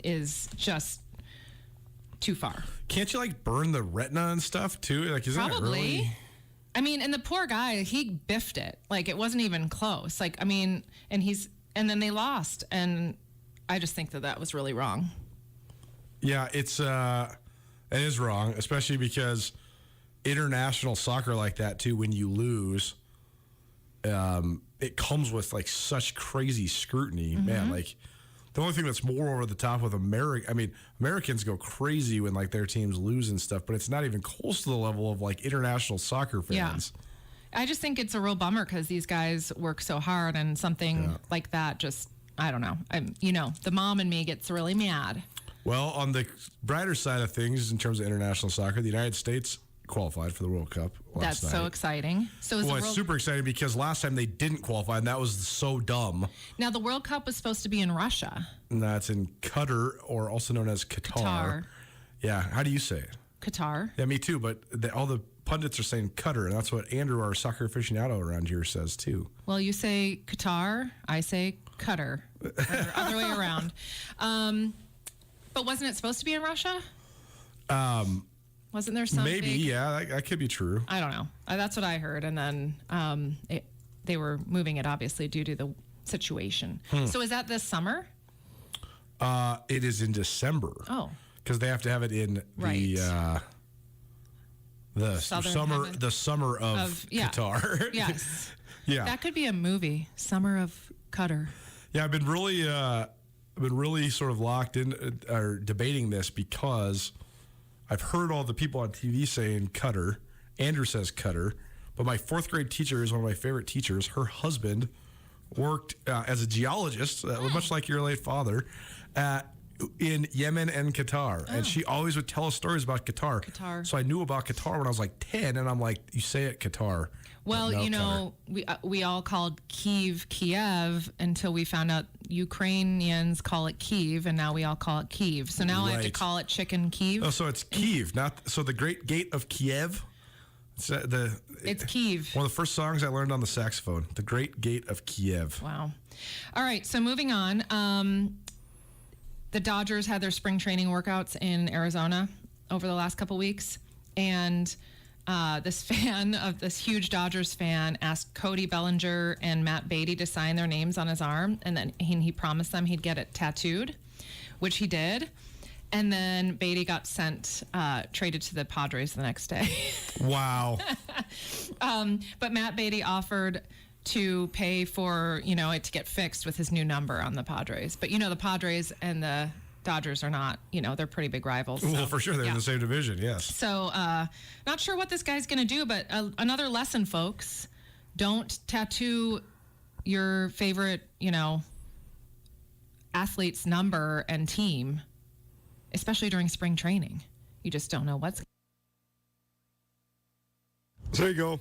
is just too far. Can't you like burn the retina and stuff too? Like, isn't it Probably. really? I mean, and the poor guy, he biffed it. Like, it wasn't even close. Like, I mean, and then they lost. And I just think that was really wrong. Yeah, it is wrong, especially because international soccer like that too, when you lose, it comes with like such crazy scrutiny, man. Like the only thing that's more over the top with Americans go crazy when like their teams lose and stuff, but it's not even close to the level of like international soccer fans. Yeah. I just think it's a real bummer because these guys work so hard and something like that just, I don't know. The mom in me gets really mad. Well, on the brighter side of things, in terms of international soccer, the United States qualified for the World Cup last night. That's so exciting. It's super exciting because last time they didn't qualify, and that was so dumb. Now, the World Cup was supposed to be in Russia. And that's in Qatar, or also known as Qatar. Yeah, how do you say it? Qatar. Yeah, me too, but all the pundits are saying Qatar, and that's what Andrew, our soccer aficionado around here, says too. Well, you say Qatar, I say Qatar, or other way around. But wasn't it supposed to be in Russia? Wasn't there some maybe, big- yeah, that could be true. I don't know. That's what I heard. And then they were moving it, obviously, due to the situation. So is that this summer? It is in December. Oh. Because they have to have it in the summer of Qatar. Yes. Yeah. That could be a movie, Summer of Qatar. Yeah, I've been really sort of locked in or debating this because I've heard all the people on TV saying Qatar. Andrew says Qatar, but my 4th grade teacher is one of my favorite teachers. Her husband worked as a geologist, much like your late father, in Yemen and Qatar. And she always would tell us stories about Qatar. So I knew about Qatar when I was like 10, and I'm like, you say it Qatar. Well, No, you know, we all called Kiev until we found out Ukrainians call it Kiev, and now we all call it Kiev. So now I have to Right. call it Chicken Kiev. Oh, so it's Kiev, so the Great Gate of Kiev. It's Kiev. One of the first songs I learned on the saxophone, The Great Gate of Kiev. Wow. All right, so moving on. The Dodgers had their spring training workouts in Arizona over the last couple weeks, and this huge Dodgers fan asked Cody Bellinger and Matt Beatty to sign their names on his arm, and then he promised them he'd get it tattooed, which he did. And then Beatty got traded to the Padres the next day. Wow. But Matt Beatty offered to pay for, it to get fixed with his new number on the Padres. But, the Padres and the Dodgers are not, they're pretty big rivals. Well, so, for sure. They're in the same division, yes. So, not sure what this guy's going to do, but another lesson, folks. Don't tattoo your favorite, athlete's number and team, especially during spring training. You just don't know what's. So there you go.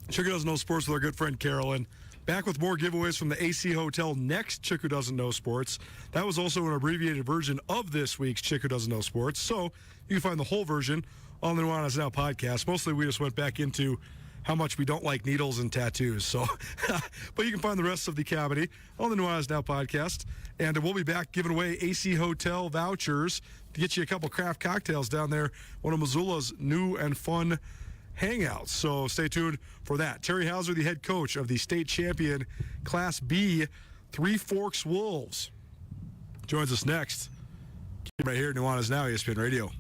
Chick Who Doesn't Know Sports with our good friend Carolyn. Back with more giveaways from the AC Hotel next Chick Who Doesn't Know Sports. That was also an abbreviated version of this week's Chick Who Doesn't Know Sports. So you can find the whole version on the Nuanez Now podcast. Mostly we just went back into how much we don't like needles and tattoos. So, but you can find the rest of the comedy on the Nuanez Now podcast. And we'll be back giving away AC Hotel vouchers to get you a couple craft cocktails down there. One of Missoula's new and fun hangouts. So stay tuned for that. Terry Hauser, the head coach of the state champion Class B Three Forks Wolves, joins us next. Keep right here, Nuanez Now, ESPN Radio.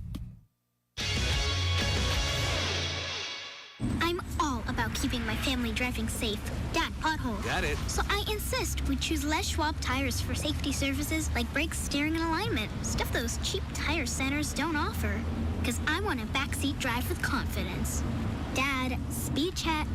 I'm all about keeping my family driving safe. Dad, pothole. Got it. So I insist we choose Les Schwab tires for safety services like brakes, steering, and alignment. Stuff those cheap tire centers don't offer. Because I want a backseat drive with confidence. Dad, speed check.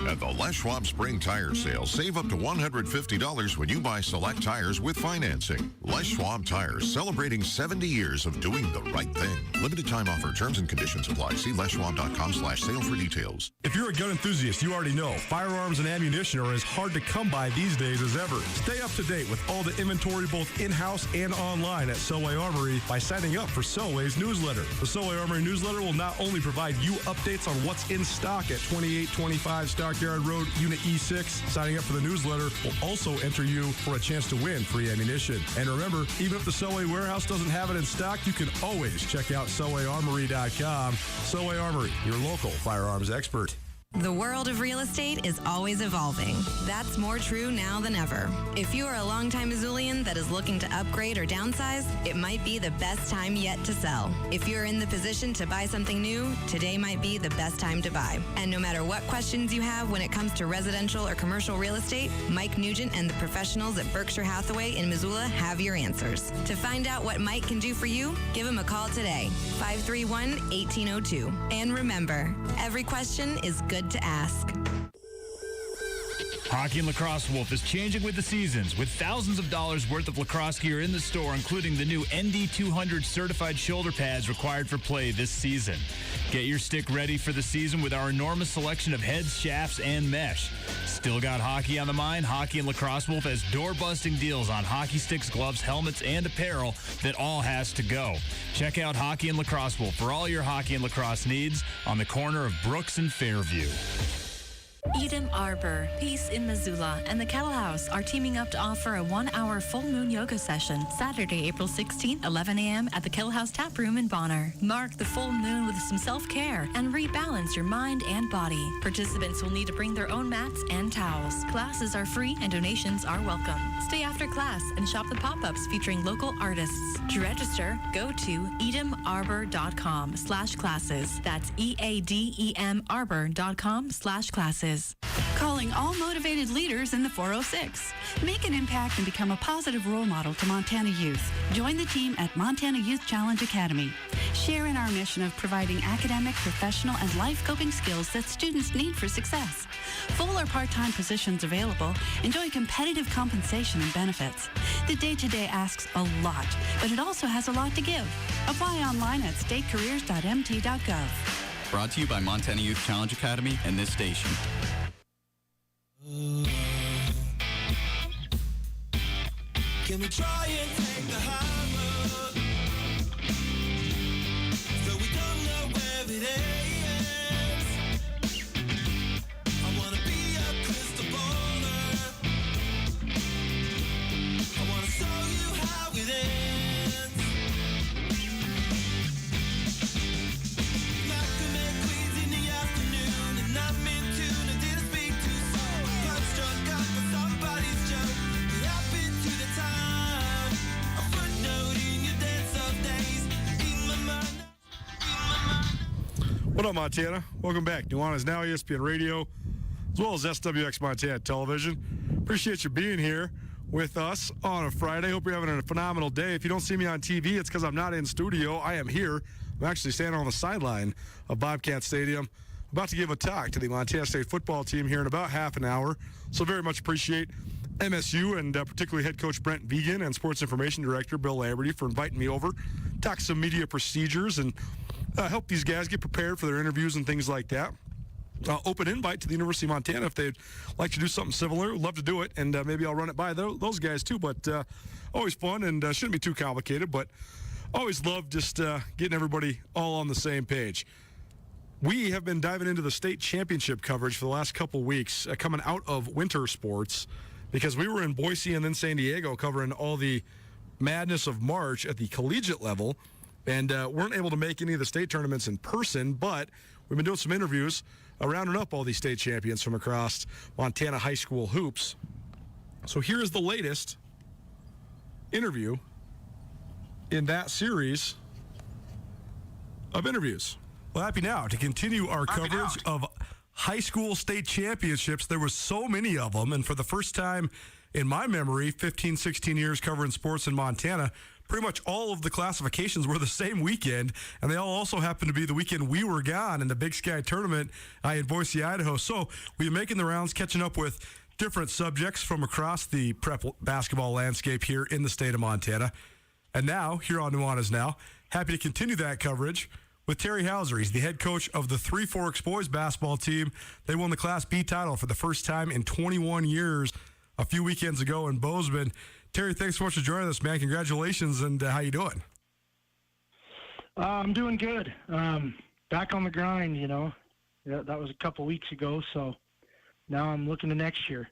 At the Les Schwab Spring Tire Sale, save up to $150 when you buy select tires with financing. Les Schwab Tires, celebrating 70 years of doing the right thing. Limited time offer. Terms and conditions apply. See leschwab.com/sale for details. If you're a gun enthusiast, you already know firearms and ammunition are as hard to come by these days as ever. Stay up to date with all the inventory both in-house and online at Selway Armory by signing up for Selway's newsletter. The Selway Armory newsletter will not only provide you updates on what's in stock at 2825 Stockyard Road, Unit E6. Signing up for the newsletter will also enter you for a chance to win free ammunition. And remember, even if the Selway warehouse doesn't have it in stock, you can always check out SelwayArmory.com. Selway Armory, your local firearms expert. The world of real estate is always evolving. That's more true now than ever. If you are a longtime Missoulian that is looking to upgrade or downsize, it might be the best time yet to sell. If you're in the position to buy something new, today might be the best time to buy. And no matter what questions you have when it comes to residential or commercial real estate, Mike Nugent and the professionals at Berkshire Hathaway in Missoula have your answers. To find out what Mike can do for you, give him a call today, 531-1802. And remember, every question is good to ask. Hockey and Lacrosse Wolf is changing with the seasons, with thousands of dollars worth of lacrosse gear in the store, including the new ND200 certified shoulder pads required for play this season. Get your stick ready for the season with our enormous selection of heads, shafts, and mesh. Still got hockey on the mind? Hockey and Lacrosse Wolf has door-busting deals on hockey sticks, gloves, helmets, and apparel that all has to go. Check out Hockey and Lacrosse Wolf for all your hockey and lacrosse needs on the corner of Brooks and Fairview. Eden Arbor, Peace in Missoula, and the Kettle House are teaming up to offer a 1-hour full moon yoga session Saturday, April 16th, 11 a.m. at the Kettle House Tap Room in Bonner. Mark the full moon with some self-care and rebalance your mind and body. Participants will need to bring their own mats and towels. Classes are free and donations are welcome. Stay after class and shop the pop-ups featuring local artists. To register, go to edemarbor.com/classes. That's EADEMarbor.com/classes. Calling all motivated leaders in the 406. Make an impact and become a positive role model to Montana youth. Join the team at Montana Youth Challenge Academy. Share in our mission of providing academic, professional, and life coping skills that students need for success. Full or part-time positions available. Enjoy competitive compensation and benefits. The day-to-day asks a lot, but it also has a lot to give. Apply online at statecareers.mt.gov. Brought to you by Montana Youth Challenge Academy and this station. Can we try and take the high road? So we don't know where it ends. I wanna be a crystal baller. I wanna show you how it ends. Malcolm and Queens in the afternoon, and I'm in tune. I didn't speak too soon. Punch drunk up for somebody's joke. It happened to the time. A footnote in your dance of days. In my mind. What up, Montana? Welcome back. Nuanez now ESPN Radio, as well as SWX Montana Television. Appreciate you being here with us on a Friday. Hope you're having a phenomenal day. If you don't see me on TV, it's because I'm not in studio. I am here. I'm actually standing on the sideline of Bobcat Stadium, about to give a talk to the Montana State football team here in about half an hour. So very much appreciate MSU and particularly head coach Brent Vegan and sports information director Bill Lamberty for inviting me over, talk some media procedures, and help these guys get prepared for their interviews and things like that. Open invite to the University of Montana if they'd like to do something similar. Love to do it, and maybe I'll run it by those guys too. But always fun and shouldn't be too complicated, but always love just getting everybody all on the same page. We have been diving into the state championship coverage for the last couple weeks coming out of winter sports because we were in Boise and then San Diego covering all the madness of March at the collegiate level and weren't able to make any of the state tournaments in person, but we've been doing some interviews rounding up all these state champions from across Montana high school hoops. So here's the latest interview in that series of interviews. Well, happy now to continue our coverage of high school state championships. There were so many of them, and for the first time in my memory, 15, 16 years covering sports in Montana, pretty much all of the classifications were the same weekend, and they all also happened to be the weekend we were gone in the Big Sky Tournament in Boise, Idaho. So we've been making the rounds, catching up with different subjects from across the prep basketball landscape here in the state of Montana. And now, here on Nuanez Now, happy to continue that coverage with Terry Hauser. He's the head coach of the Three Forks boys basketball team. They won the Class B title for the first time in 21 years a few weekends ago in Bozeman. Terry, thanks so much for joining us, man. Congratulations, and how you doing? I'm doing good. Back on the grind, you know. Yeah, that was a couple weeks ago, so now I'm looking to next year.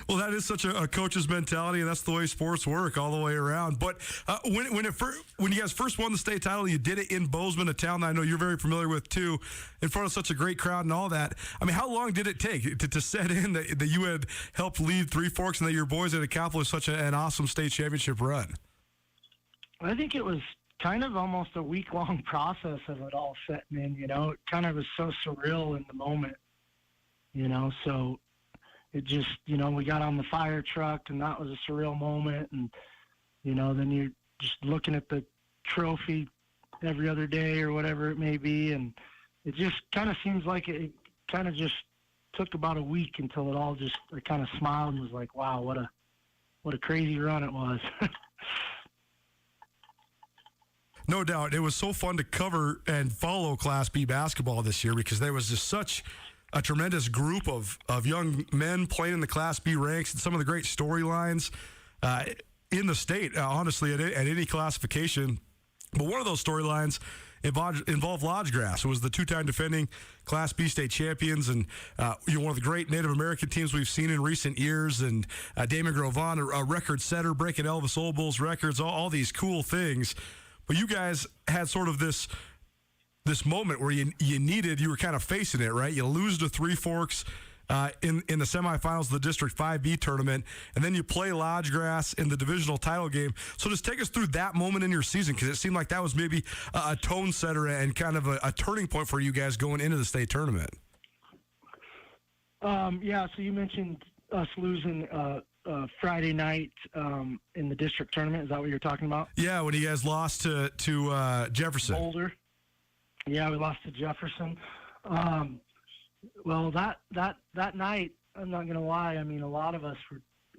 Well, that is such a coach's mentality, and that's the way sports work all the way around. But when you guys first won the state title, you did it in Bozeman, a town that I know you're very familiar with too, in front of such a great crowd and all that. I mean, how long did it take to set in that you had helped lead Three Forks and that your boys had accomplished such an awesome state championship run? I think it was kind of almost a week-long process of it all setting in, you know. It kind of was so surreal in the moment, you know, so it just, you know, we got on the fire truck and that was a surreal moment. And, you know, then you're just looking at the trophy every other day or whatever it may be. And it just kind of seems like it kind of just took about a week until it all just, I kind of smiled and was like, wow, what a crazy run it was. No doubt. It was so fun to cover and follow Class B basketball this year because there was just such a tremendous group of young men playing in the Class B ranks and some of the great storylines in the state, honestly, at any classification. But one of those storylines involved Lodge Grass. It was the two-time defending Class B state champions, and one of the great Native American teams we've seen in recent years. And Damon Grovon, a record setter, breaking Elvis Olbol's records, all these cool things. But you guys had sort of this moment where you were kind of facing it, right? You lose to Three Forks in the semifinals of the District 5B tournament, and then you play Lodge Grass in the divisional title game. So just take us through that moment in your season, because it seemed like that was maybe a tone setter and kind of a turning point for you guys going into the state tournament. Yeah, so you mentioned us losing Friday night in the district tournament. Is that what you're talking about? Yeah, when you guys lost to Jefferson. Boulder. Yeah, we lost to Jefferson. Well, that night, I'm not going to lie, I mean, a lot of us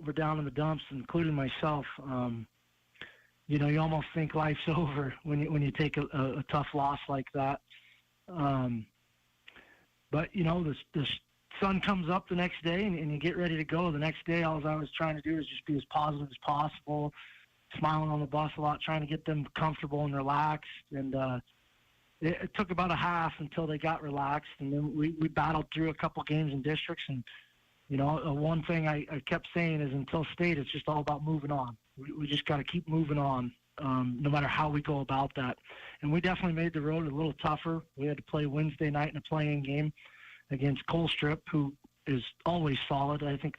were down in the dumps, including myself. You almost think life's over when you take a tough loss like that. But, the sun comes up the next day, and you get ready to go. The next day, all I was trying to do is just be as positive as possible, smiling on the bus a lot, trying to get them comfortable and relaxed. And it took about a half until they got relaxed, and then we battled through a couple games in districts. And, one thing I kept saying is until state, it's just all about moving on. We just got to keep moving on, no matter how we go about that. And we definitely made the road a little tougher. We had to play Wednesday night in a playing game against Colstrip, who is always solid. I think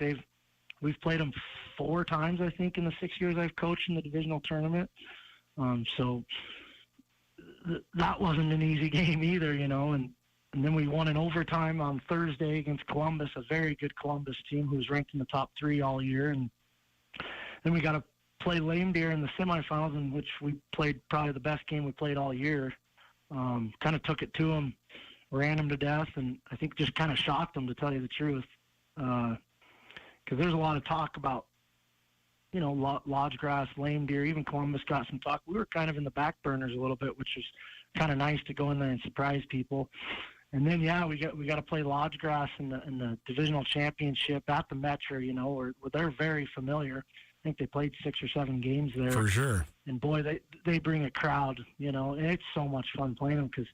we've played them 4 times, I think, in the 6 years I've coached in the divisional tournament. So that wasn't an easy game either, and then we won in overtime on Thursday against Columbus, a very good Columbus team who's ranked in the top 3 all year. And then we got to play Lame Deer in the semifinals, in which we played probably the best game we played all year. Kind of took it to them, ran them to death, and I think just kind of shocked them, to tell you the truth. Because there's a lot of talk about, Lodge Grass, Lame Deer, even Columbus got some talk. We were kind of in the back burners a little bit, which was kind of nice to go in there and surprise people. And then, we got to play Lodge Grass in the divisional championship at the Metro, where they're very familiar. I think they played 6 or 7 games there. For sure. And boy, they bring a crowd, and it's so much fun playing them, because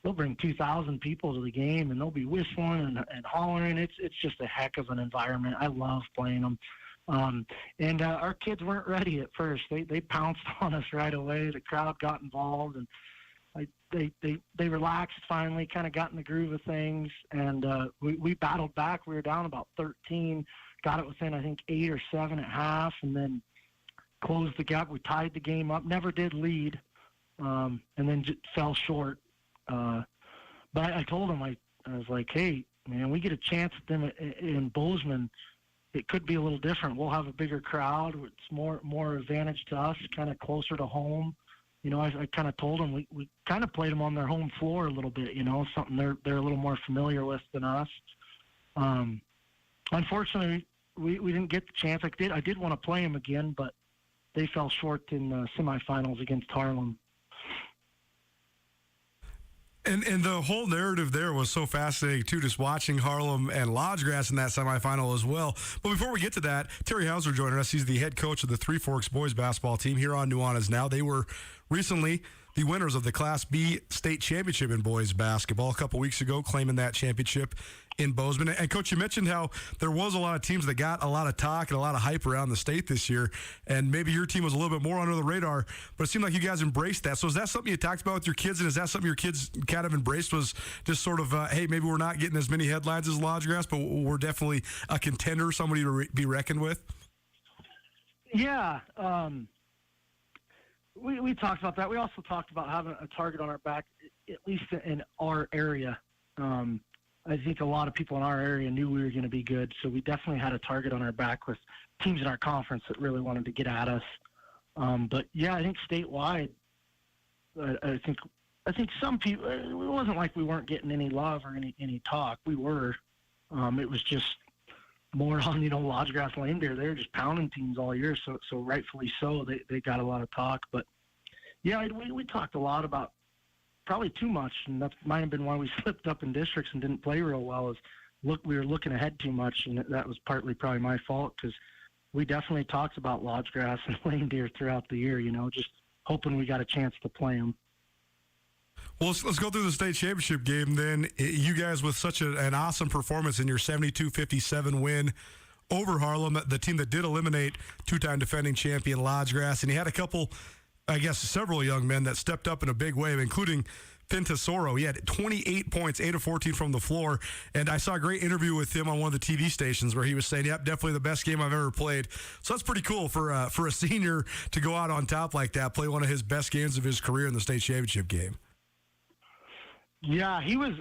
they'll bring 2,000 people to the game, and they'll be whistling and hollering. It's just a heck of an environment. I love playing them. And our kids weren't ready at first. They pounced on us right away. The crowd got involved, and they relaxed finally, kind of got in the groove of things. And we battled back. We were down about 13, got it within, I think, 8 or 7 at half, and then closed the gap. We tied the game up, never did lead, and then just fell short. But I told them, I was like, hey, man, we get a chance at them in Bozeman. It could be a little different. We'll have a bigger crowd. It's more advantage to us, kind of closer to home. I kind of told them we kind of played them on their home floor a little bit, something they're a little more familiar with than us. Unfortunately, we didn't get the chance. I did want to play them again, but they fell short in the semifinals against Harlem. And the whole narrative there was so fascinating, too, just watching Harlem and Lodge Grass in that semifinal as well. But before we get to that, Terry Hauser joining us. He's the head coach of the Three Forks boys basketball team here on Nuanez Now. They were recently the winners of the Class B state championship in boys basketball a couple weeks ago, claiming that championship in Bozeman. And, Coach, you mentioned how there was a lot of teams that got a lot of talk and a lot of hype around the state this year, and maybe your team was a little bit more under the radar, but it seemed like you guys embraced that. So is that something you talked about with your kids, and is that something your kids kind of embraced, was just sort of, hey, maybe we're not getting as many headlines as Lodge Grass, but we're definitely a contender, somebody to be reckoned with? Yeah. We talked about that. We also talked about having a target on our back, at least in our area. I think a lot of people in our area knew we were going to be good, so we definitely had a target on our back with teams in our conference that really wanted to get at us. But yeah, I think statewide, I think some people, it wasn't like we weren't getting any love or any talk. We were. It was just more on, Lodge Grass, Lame Deer. They were just pounding teams all year, so rightfully so. They got a lot of talk. But yeah, we talked a lot about, probably too much, and that might have been why we slipped up in districts and didn't play real well. We were looking ahead too much, and that was partly probably my fault, because we definitely talked about Lodge Grass and Lame Deer throughout the year. Just hoping we got a chance to play them. Well, let's go through the state championship game then. You guys with such an awesome performance in your 72-57 win over Harlem, the team that did eliminate two-time defending champion Lodgegrass. And you had a couple, I guess several young men that stepped up in a big way, including Finn Tesoro. He had 28 points, 8 of 14 from the floor. And I saw a great interview with him on one of the TV stations where he was saying, yep, definitely the best game I've ever played. So that's pretty cool for a senior to go out on top like that, play one of his best games of his career in the state championship game. Yeah, he was,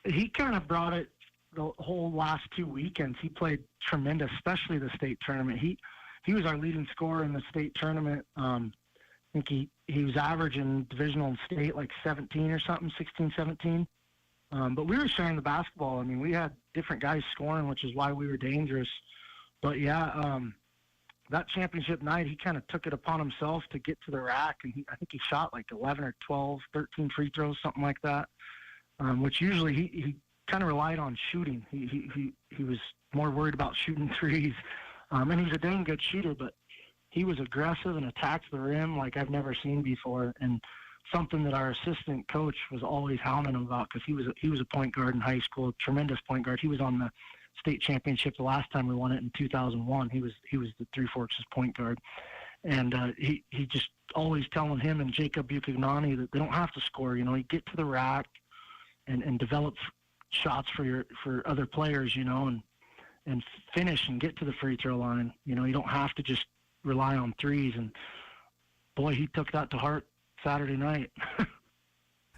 he kind of brought it the whole last 2 weekends. He played tremendous, especially the state tournament. He was our leading scorer in the state tournament. I think he was averaging divisional and state like 17 or something, 16, 17. But we were sharing the basketball. We had different guys scoring, which is why we were dangerous. But yeah, that championship night, he kind of took it upon himself to get to the rack, and I think he shot like 11 or 12, 13 free throws, something like that, which usually he kind of relied on shooting. He was more worried about shooting threes, and he's a dang good shooter, but he was aggressive and attacked the rim like I've never seen before, and something that our assistant coach was always hounding him about because he was a point guard in high school, a tremendous point guard. He was on the state championship the last time we won it in 2001. He was the Three Forks' point guard, and he just always telling him and Jacob Buchagnani that they don't have to score. You get to the rack and develop shots for other players, and finish and get to the free throw line. You don't have to just rely on threes. And boy, he took that to heart Saturday night.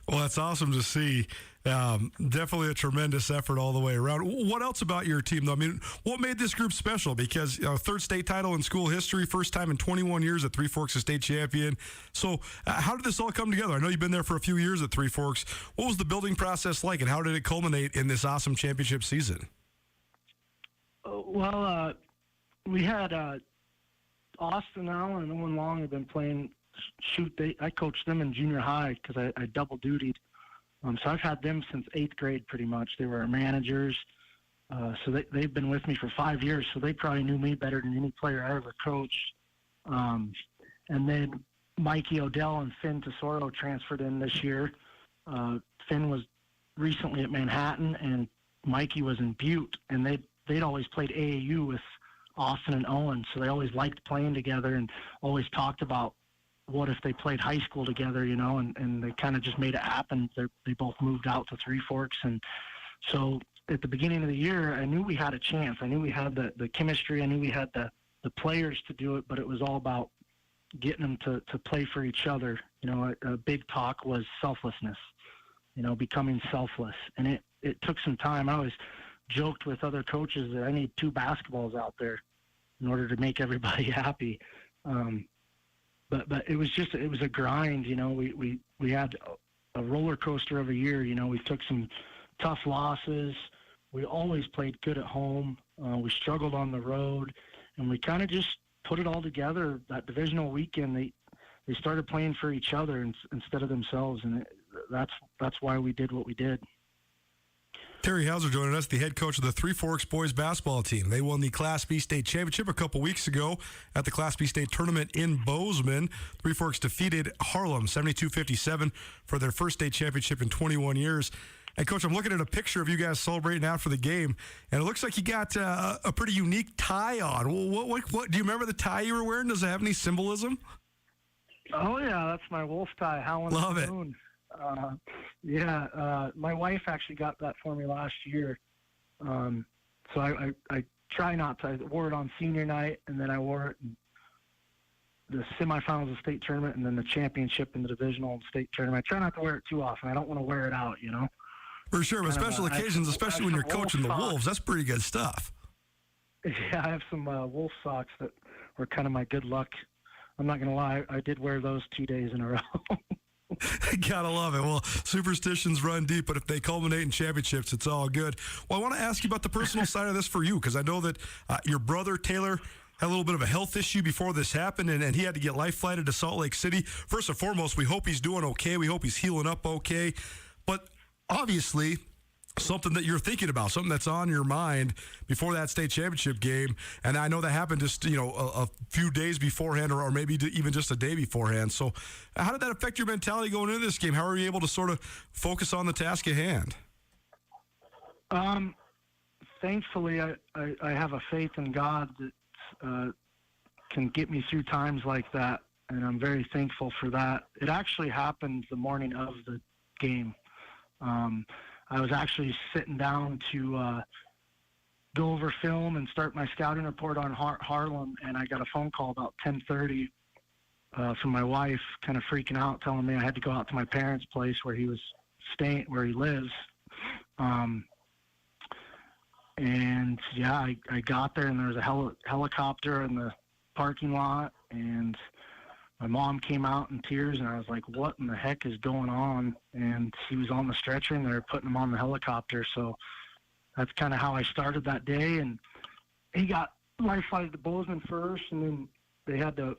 Well, that's awesome to see. Definitely a tremendous effort all the way around. What else about your team, though? What made this group special? Because third state title in school history, first time in 21 years at Three Forks, a state champion. So how did this all come together? I know you've been there for a few years at Three Forks. What was the building process like, and how did it culminate in this awesome championship season? Well, we had Austin Allen and Owen Long have been playing shoot. I coached them in junior high because I double dutied. So I've had them since 8th grade pretty much. They were our managers. So they've been with me for 5 years, so they probably knew me better than any player I ever coached. And then Mikey Odell and Finn Tesoro transferred in this year. Finn was recently at Manhattan, and Mikey was in Butte, and they'd always played AAU with Austin and Owen, so they always liked playing together and always talked about what if they played high school together, and they kind of just made it happen. They both moved out to Three Forks. And so at the beginning of the year, I knew we had a chance. I knew we had the chemistry. I knew we had the players to do it, but it was all about getting them to play for each other. A big talk was selflessness, becoming selfless. And it took some time. I always joked with other coaches that I need 2 basketballs out there in order to make everybody happy. But it was a grind. We had a roller coaster of a year. We took some tough losses. We always played good at home. We struggled on the road, and we kind of just put it all together. That divisional weekend, they started playing for each other instead of themselves, and that's why we did what we did. Terry Hauser joining us, the head coach of the Three Forks boys basketball team. They won the Class B state championship a couple weeks ago at the Class B state tournament in Bozeman. Three Forks defeated Harlem 72-57 for their first state championship in 21 years. And, Coach, I'm looking at a picture of you guys celebrating after the game, and it looks like you got a pretty unique tie on. What do you remember the tie you were wearing? Does it have any symbolism? Oh, yeah, that's my wolf tie, Howlin' Love it. Moon. My wife actually got that for me last year. So I try not to. I wore it on senior night, and then I wore it in the semifinals of state tournament, and then the championship in the divisional and state tournament. I try not to wear it too often. I don't want to wear it out, For sure, but special occasions, especially when you're coaching the Wolves, that's pretty good stuff. Yeah, I have some wolf socks that were kind of my good luck. I'm not going to lie, I did wear those 2 days in a row. Gotta love it. Well, superstitions run deep, but if they culminate in championships, it's all good. Well, I want to ask you about the personal side of this for you, because I know that your brother, Taylor, had a little bit of a health issue before this happened, and he had to get life flighted to Salt Lake City. First and foremost, we hope he's doing okay. We hope he's healing up okay. But obviously, something that you're thinking about, something that's on your mind before that state championship game. And I know that happened just, a few days beforehand or maybe even just a day beforehand. So how did that affect your mentality going into this game? How are you able to sort of focus on the task at hand? Thankfully, I have a faith in God that can get me through times like that, and I'm very thankful for that. It actually happened the morning of the game. I was actually sitting down to go over film and start my scouting report on Harlem, and I got a phone call about 10:30 from my wife, kind of freaking out, telling me I had to go out to my parents' place where he was staying, where he lives. And yeah, I got there, and there was a helicopter in the parking lot, and my mom came out in tears, and I was like, what in the heck is going on? And he was on the stretcher, and they were putting him on the helicopter. So that's kind of how I started that day. And he got life flighted to Bozeman first, and then they had to,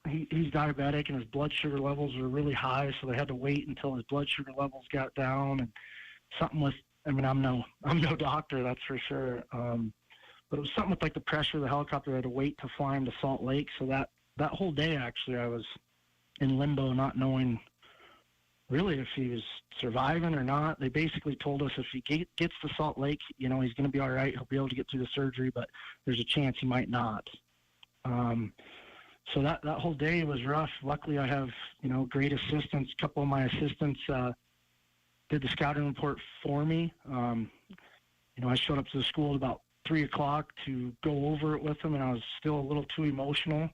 he's diabetic, and his blood sugar levels were really high, so they had to wait until his blood sugar levels got down. And something with, I'm no doctor, that's for sure. But it was something with like the pressure of the helicopter. They had to wait to fly him to Salt Lake. So that whole day, actually, I was in limbo, not knowing really if he was surviving or not. They basically told us if he gets to Salt Lake, he's going to be all right. He'll be able to get through the surgery, but there's a chance he might not. So that whole day was rough. Luckily, I have, great assistants. A couple of my assistants did the scouting report for me. I showed up to the school at about 3 o'clock to go over it with them, and I was still a little too emotional.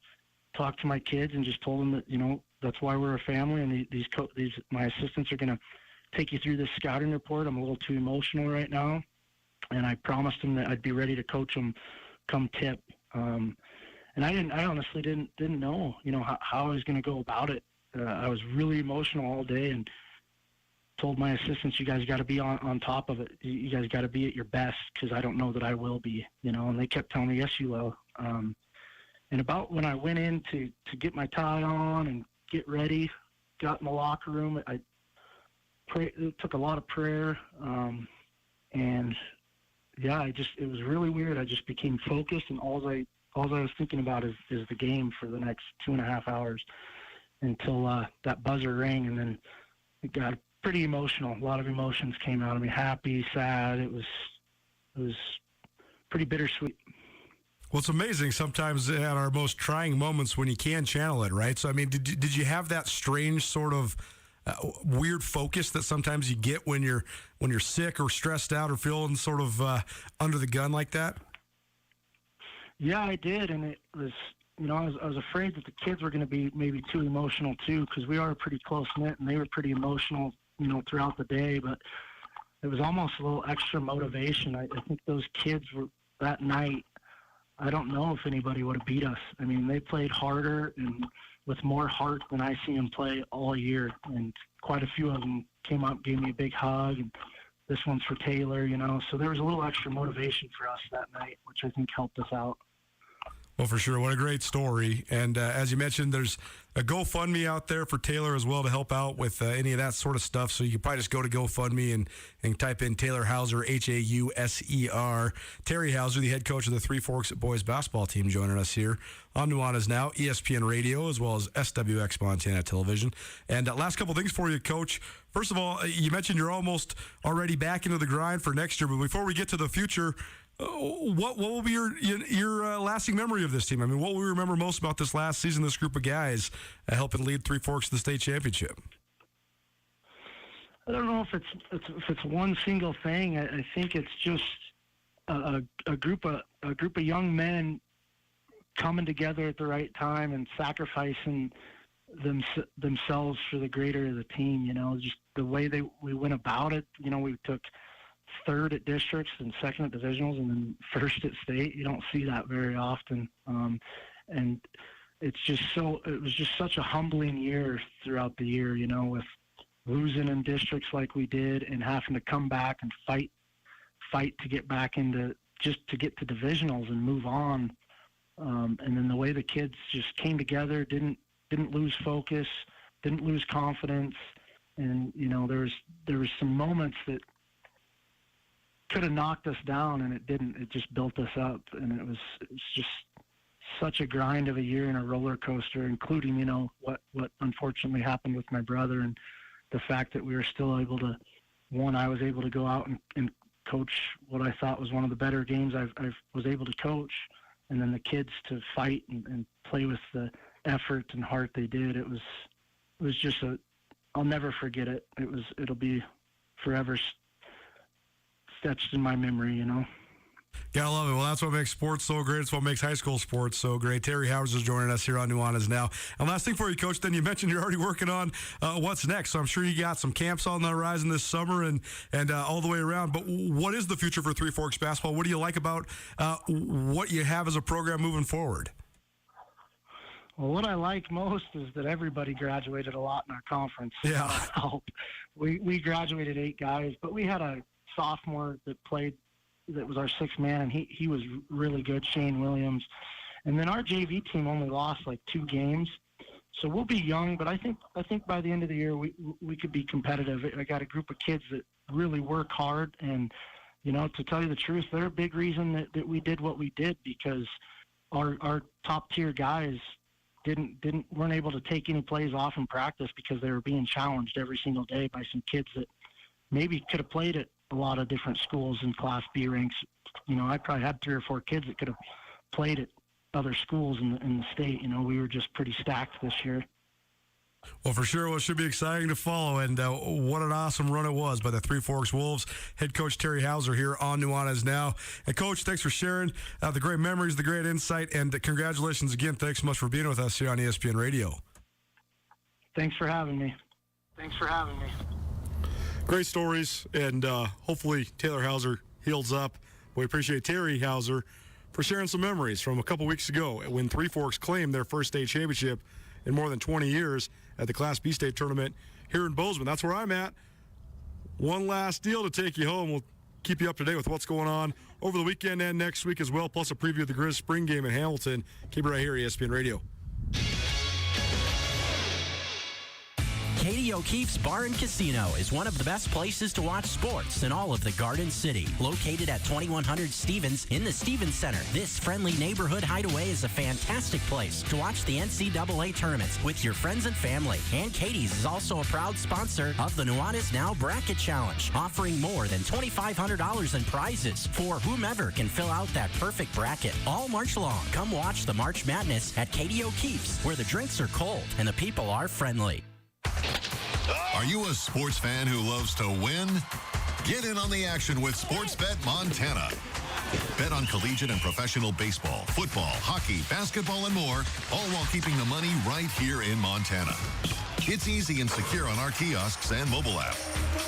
Talked to my kids and just told them that, that's why we're a family, and these my assistants are going to take you through this scouting report. I'm a little too emotional right now, and I promised them that I'd be ready to coach them come tip. And I honestly didn't know, how I was going to go about it. I was really emotional all day, and told my assistants, you guys got to be on top of it. You guys got to be at your best, because I don't know that I will be, and they kept telling me, yes, you will. And about when I went in to get my tie on and get ready, got in the locker room, it took a lot of prayer. And yeah, it was really weird. I just became focused, and all I was thinking about is the game for the next 2.5 hours until that buzzer rang, and then it got pretty emotional. A lot of emotions came out of me, happy, sad. It was pretty bittersweet. Well, it's amazing sometimes at our most trying moments when you can channel it, right? So, I mean, did you have that strange sort of weird focus that sometimes you get when you're sick or stressed out or feeling sort of under the gun like that? Yeah, I did, and it was, I was afraid that the kids were going to be maybe too emotional too, because we are pretty close knit, and they were pretty emotional, throughout the day. But it was almost a little extra motivation. I think those kids were that night. I don't know if anybody would have beat us. I mean, they played harder and with more heart than I see them play all year. And quite a few of them came up, gave me a big hug. And this one's for Taylor, So there was a little extra motivation for us that night, which I think helped us out. Well, for sure. What a great story. And as you mentioned, there's a GoFundMe out there for Taylor as well to help out with any of that sort of stuff. So you can probably just go to GoFundMe and type in Taylor Hauser, Hauser. Terry Hauser, the head coach of the Three Forks boys basketball team, joining us here on Nuanez Now, ESPN Radio, as well as SWX Montana Television. And last couple things for you, Coach. First of all, you mentioned you're almost already back into the grind for next year. But before we get to the future, what will be your lasting memory of this team? I mean, what will we remember most about this last season, this group of guys helping lead Three Forks to the state championship? I don't know if it's one single thing. I think it's just a group of young men coming together at the right time and sacrificing themselves for the greater of the team. Just the way we went about it. We took third at districts and second at divisionals and then first at state. You don't see that very often. And it was just such a humbling year throughout the year, with losing in districts like we did and having to come back and fight to get back into, just to get to divisionals and move on. And then the way the kids just came together, didn't lose focus, didn't lose confidence. And, there was some moments that could have knocked us down, and it didn't. It just built us up, and it was just such a grind of a year and a roller coaster, including, you know, what unfortunately happened with my brother, and the fact that we were still able to, I was able to go out and coach what I thought was one of the better games I was able to coach, and then the kids to fight and play with the effort and heart they did. It was just I'll never forget it. It'll be forever etched in my memory, you know. Gotta love it. Well, that's what makes sports so great. It's what makes high school sports so great. Terry Howers is joining us here on Nuanez now. And last thing for you, Coach, then you mentioned you're already working on what's next. So I'm sure you got some camps on the horizon this summer and all the way around. But what is the future for Three Forks basketball? What do you like about what you have as a program moving forward? Well, what I like most is that everybody graduated a lot in our conference. Yeah. We graduated 8 guys, but we had a sophomore that played, that was our 6th man, and he was really good, Shane Williams. And then our JV team only lost like 2 games. So we'll be young, but I think by the end of the year we could be competitive. I got a group of kids that really work hard, and, you know, to tell you the truth, they're a big reason that we did what we did, because our top tier guys weren't able to take any plays off in practice because they were being challenged every single day by some kids that maybe could have played at a lot of different schools in Class B ranks. You know, I probably had 3 or 4 kids that could have played at other schools in the state. You know, we were just pretty stacked this year. Well, for sure, well, it should be exciting to follow, and what an awesome run it was by the Three Forks Wolves. Head coach Terry Hauser here on Nuanez Now. And, Coach, thanks for sharing the great memories, the great insight, and congratulations again. Thanks so much for being with us here on ESPN Radio. Thanks for having me. Great stories, and hopefully Taylor Hauser heals up. We appreciate Terry Hauser for sharing some memories from a couple weeks ago when Three Forks claimed their first state championship in more than 20 years at the Class B state tournament here in Bozeman. That's where I'm at. One last deal to take you home. We'll keep you up to date with what's going on over the weekend and next week as well, plus a preview of the Grizz spring game in Hamilton. Keep it right here, ESPN Radio. Katie O'Keefe's Bar and Casino is one of the best places to watch sports in all of the Garden City. Located at 2100 Stevens in the Stevens Center, this friendly neighborhood hideaway is a fantastic place to watch the NCAA tournaments with your friends and family. And Katie's is also a proud sponsor of the Nuanez Now Bracket Challenge, offering more than $2,500 in prizes for whomever can fill out that perfect bracket. All March long, come watch the March Madness at Katie O'Keefe's, where the drinks are cold and the people are friendly. Are you a sports fan who loves to win? Get in on the action with Sportsbet Montana. Bet on collegiate and professional baseball, football, hockey, basketball, and more, all while keeping the money right here in Montana. It's easy and secure on our kiosks and mobile app.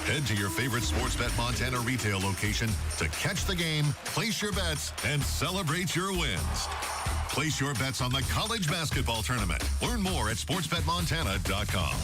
Head to your favorite Sportsbet Montana retail location to catch the game, place your bets, and celebrate your wins. Place your bets on the college basketball tournament. Learn more at sportsbetmontana.com.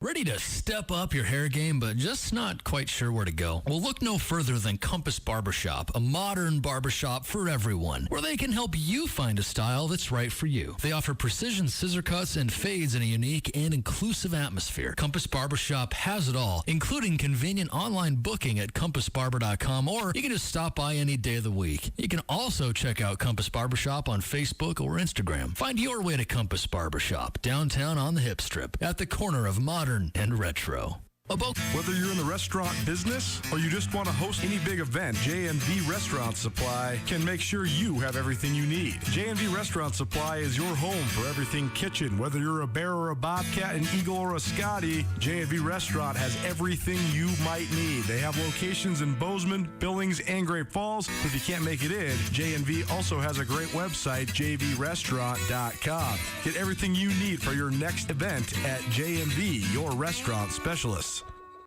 Ready to step up your hair game, but just not quite sure where to go? Well, look no further than Compass Barbershop, a modern barbershop for everyone, where they can help you find a style that's right for you. They offer precision scissor cuts and fades in a unique and inclusive atmosphere. Compass Barbershop has it all, including convenient online booking at compassbarber.com, or you can just stop by any day of the week. You can also check out Compass Barbershop on Facebook or Instagram. Find your way to Compass Barbershop, downtown on the Hip Strip, at the corner of modern and retro. Whether you're in the restaurant business or you just want to host any big event, J&V Restaurant Supply can make sure you have everything you need. J&V Restaurant Supply is your home for everything kitchen. Whether you're a bear or a bobcat, an eagle or a Scotty, J&V Restaurant has everything you might need. They have locations in Bozeman, Billings, and Great Falls. If you can't make it in, J&V also has a great website, jvrestaurant.com. Get everything you need for your next event at J&V, your restaurant specialists.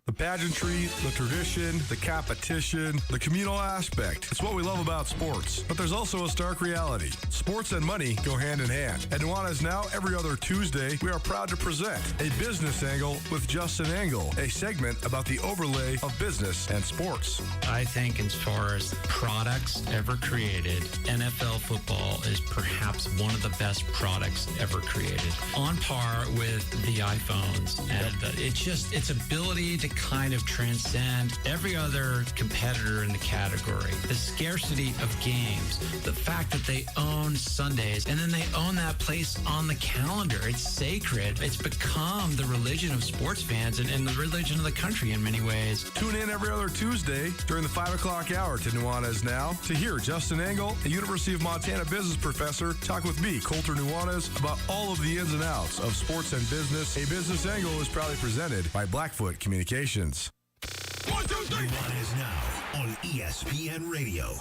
The pageantry, the tradition, the competition, the communal aspect. It's what we love about sports. But there's also a stark reality. Sports and money go hand in hand. At Nuanez Now, every other Tuesday, we are proud to present A Business Angle with Justin Angle, a segment about the overlay of business and sports. I think as far as products ever created, NFL football is perhaps one of the best products ever created. On par with the iPhones. And its ability to kind of transcend every other competitor in the category. The scarcity of games, the fact that they own Sundays, and then they own that place on the calendar. It's sacred. It's become the religion of sports fans and the religion of the country in many ways. Tune in every other Tuesday during the 5 o'clock hour to Nuanez Now to hear Justin Engel, a University of Montana business professor, talk with me, Colter Nuanez, about all of the ins and outs of sports and business. A Business Angle is proudly presented by Blackfoot Communications. 1, 2, 3. Nuanez Now on ESPN Radio.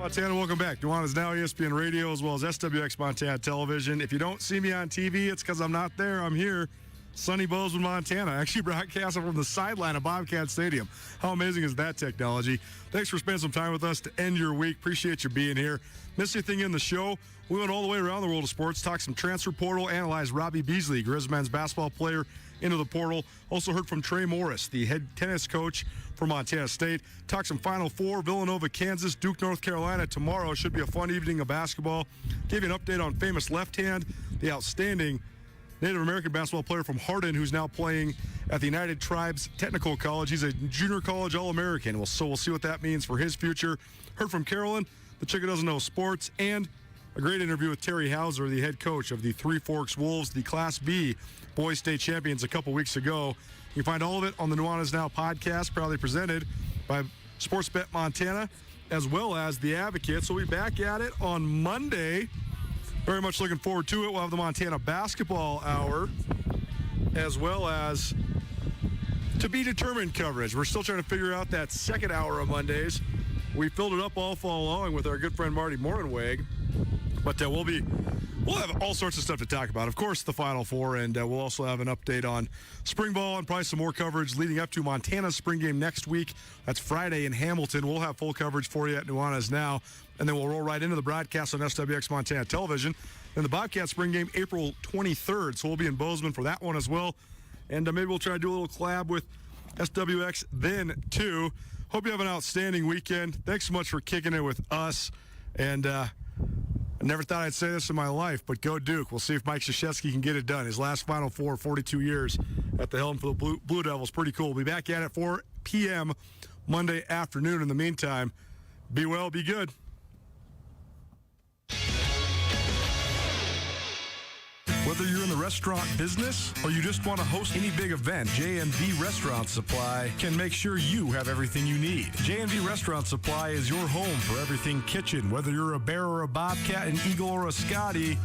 Montana, welcome back. Nuanez Now, ESPN Radio, as well as SWX Montana Television. If you don't see me on TV, it's because I'm not there. I'm here. Sunny Bozeman, Montana. Actually broadcasting from the sideline of Bobcat Stadium. How amazing is that technology? Thanks for spending some time with us to end your week. Appreciate you being here. Missed anything in the show? We went all the way around the world of sports, talked some transfer portal, analyzed Robbie Beasley, Grizz men's basketball player, into the portal. Also heard from Trey Morris, the head tennis coach for Montana State. Talked some Final Four, Villanova, Kansas, Duke, North Carolina. Tomorrow should be a fun evening of basketball. Gave you an update on famous left hand, the outstanding Native American basketball player from Hardin, who's now playing at the United Tribes Technical College. He's a junior college All-American. So we'll see what that means for his future. Heard from Carolyn, the chick who doesn't know sports, and a great interview with Terry Hauser, the head coach of the Three Forks Wolves, the Class B boys state champions a couple weeks ago. You can find all of it on the Nuanez Now podcast, proudly presented by Sportsbet Montana, as well as The Advocate. So we'll be back at it on Monday. Very much looking forward to it. We'll have the Montana Basketball Hour, as well as to be determined coverage. We're still trying to figure out that second hour of Mondays. We filled it up all fall long with our good friend Marty Morenweg. But we'll have all sorts of stuff to talk about. Of course, the Final Four, and we'll also have an update on spring ball and probably some more coverage leading up to Montana's spring game next week. That's Friday in Hamilton. We'll have full coverage for you at Nuanez Now, and then we'll roll right into the broadcast on SWX Montana Television. Then the Bobcat spring game, April 23rd, so we'll be in Bozeman for that one as well. And maybe we'll try to do a little collab with SWX then, too. Hope you have an outstanding weekend. Thanks so much for kicking it with us. And I never thought I'd say this in my life, but go Duke. We'll see if Mike Krzyzewski can get it done. His last Final Four, 42 years at the helm for the Blue Devils. Pretty cool. We'll be back at it 4 p.m. Monday afternoon. In the meantime, be well, be good. Whether you're in the restaurant business or you just want to host any big event, J&V Restaurant Supply can make sure you have everything you need. J&V Restaurant Supply is your home for everything kitchen. Whether you're a bear or a bobcat, an eagle or a Scotty,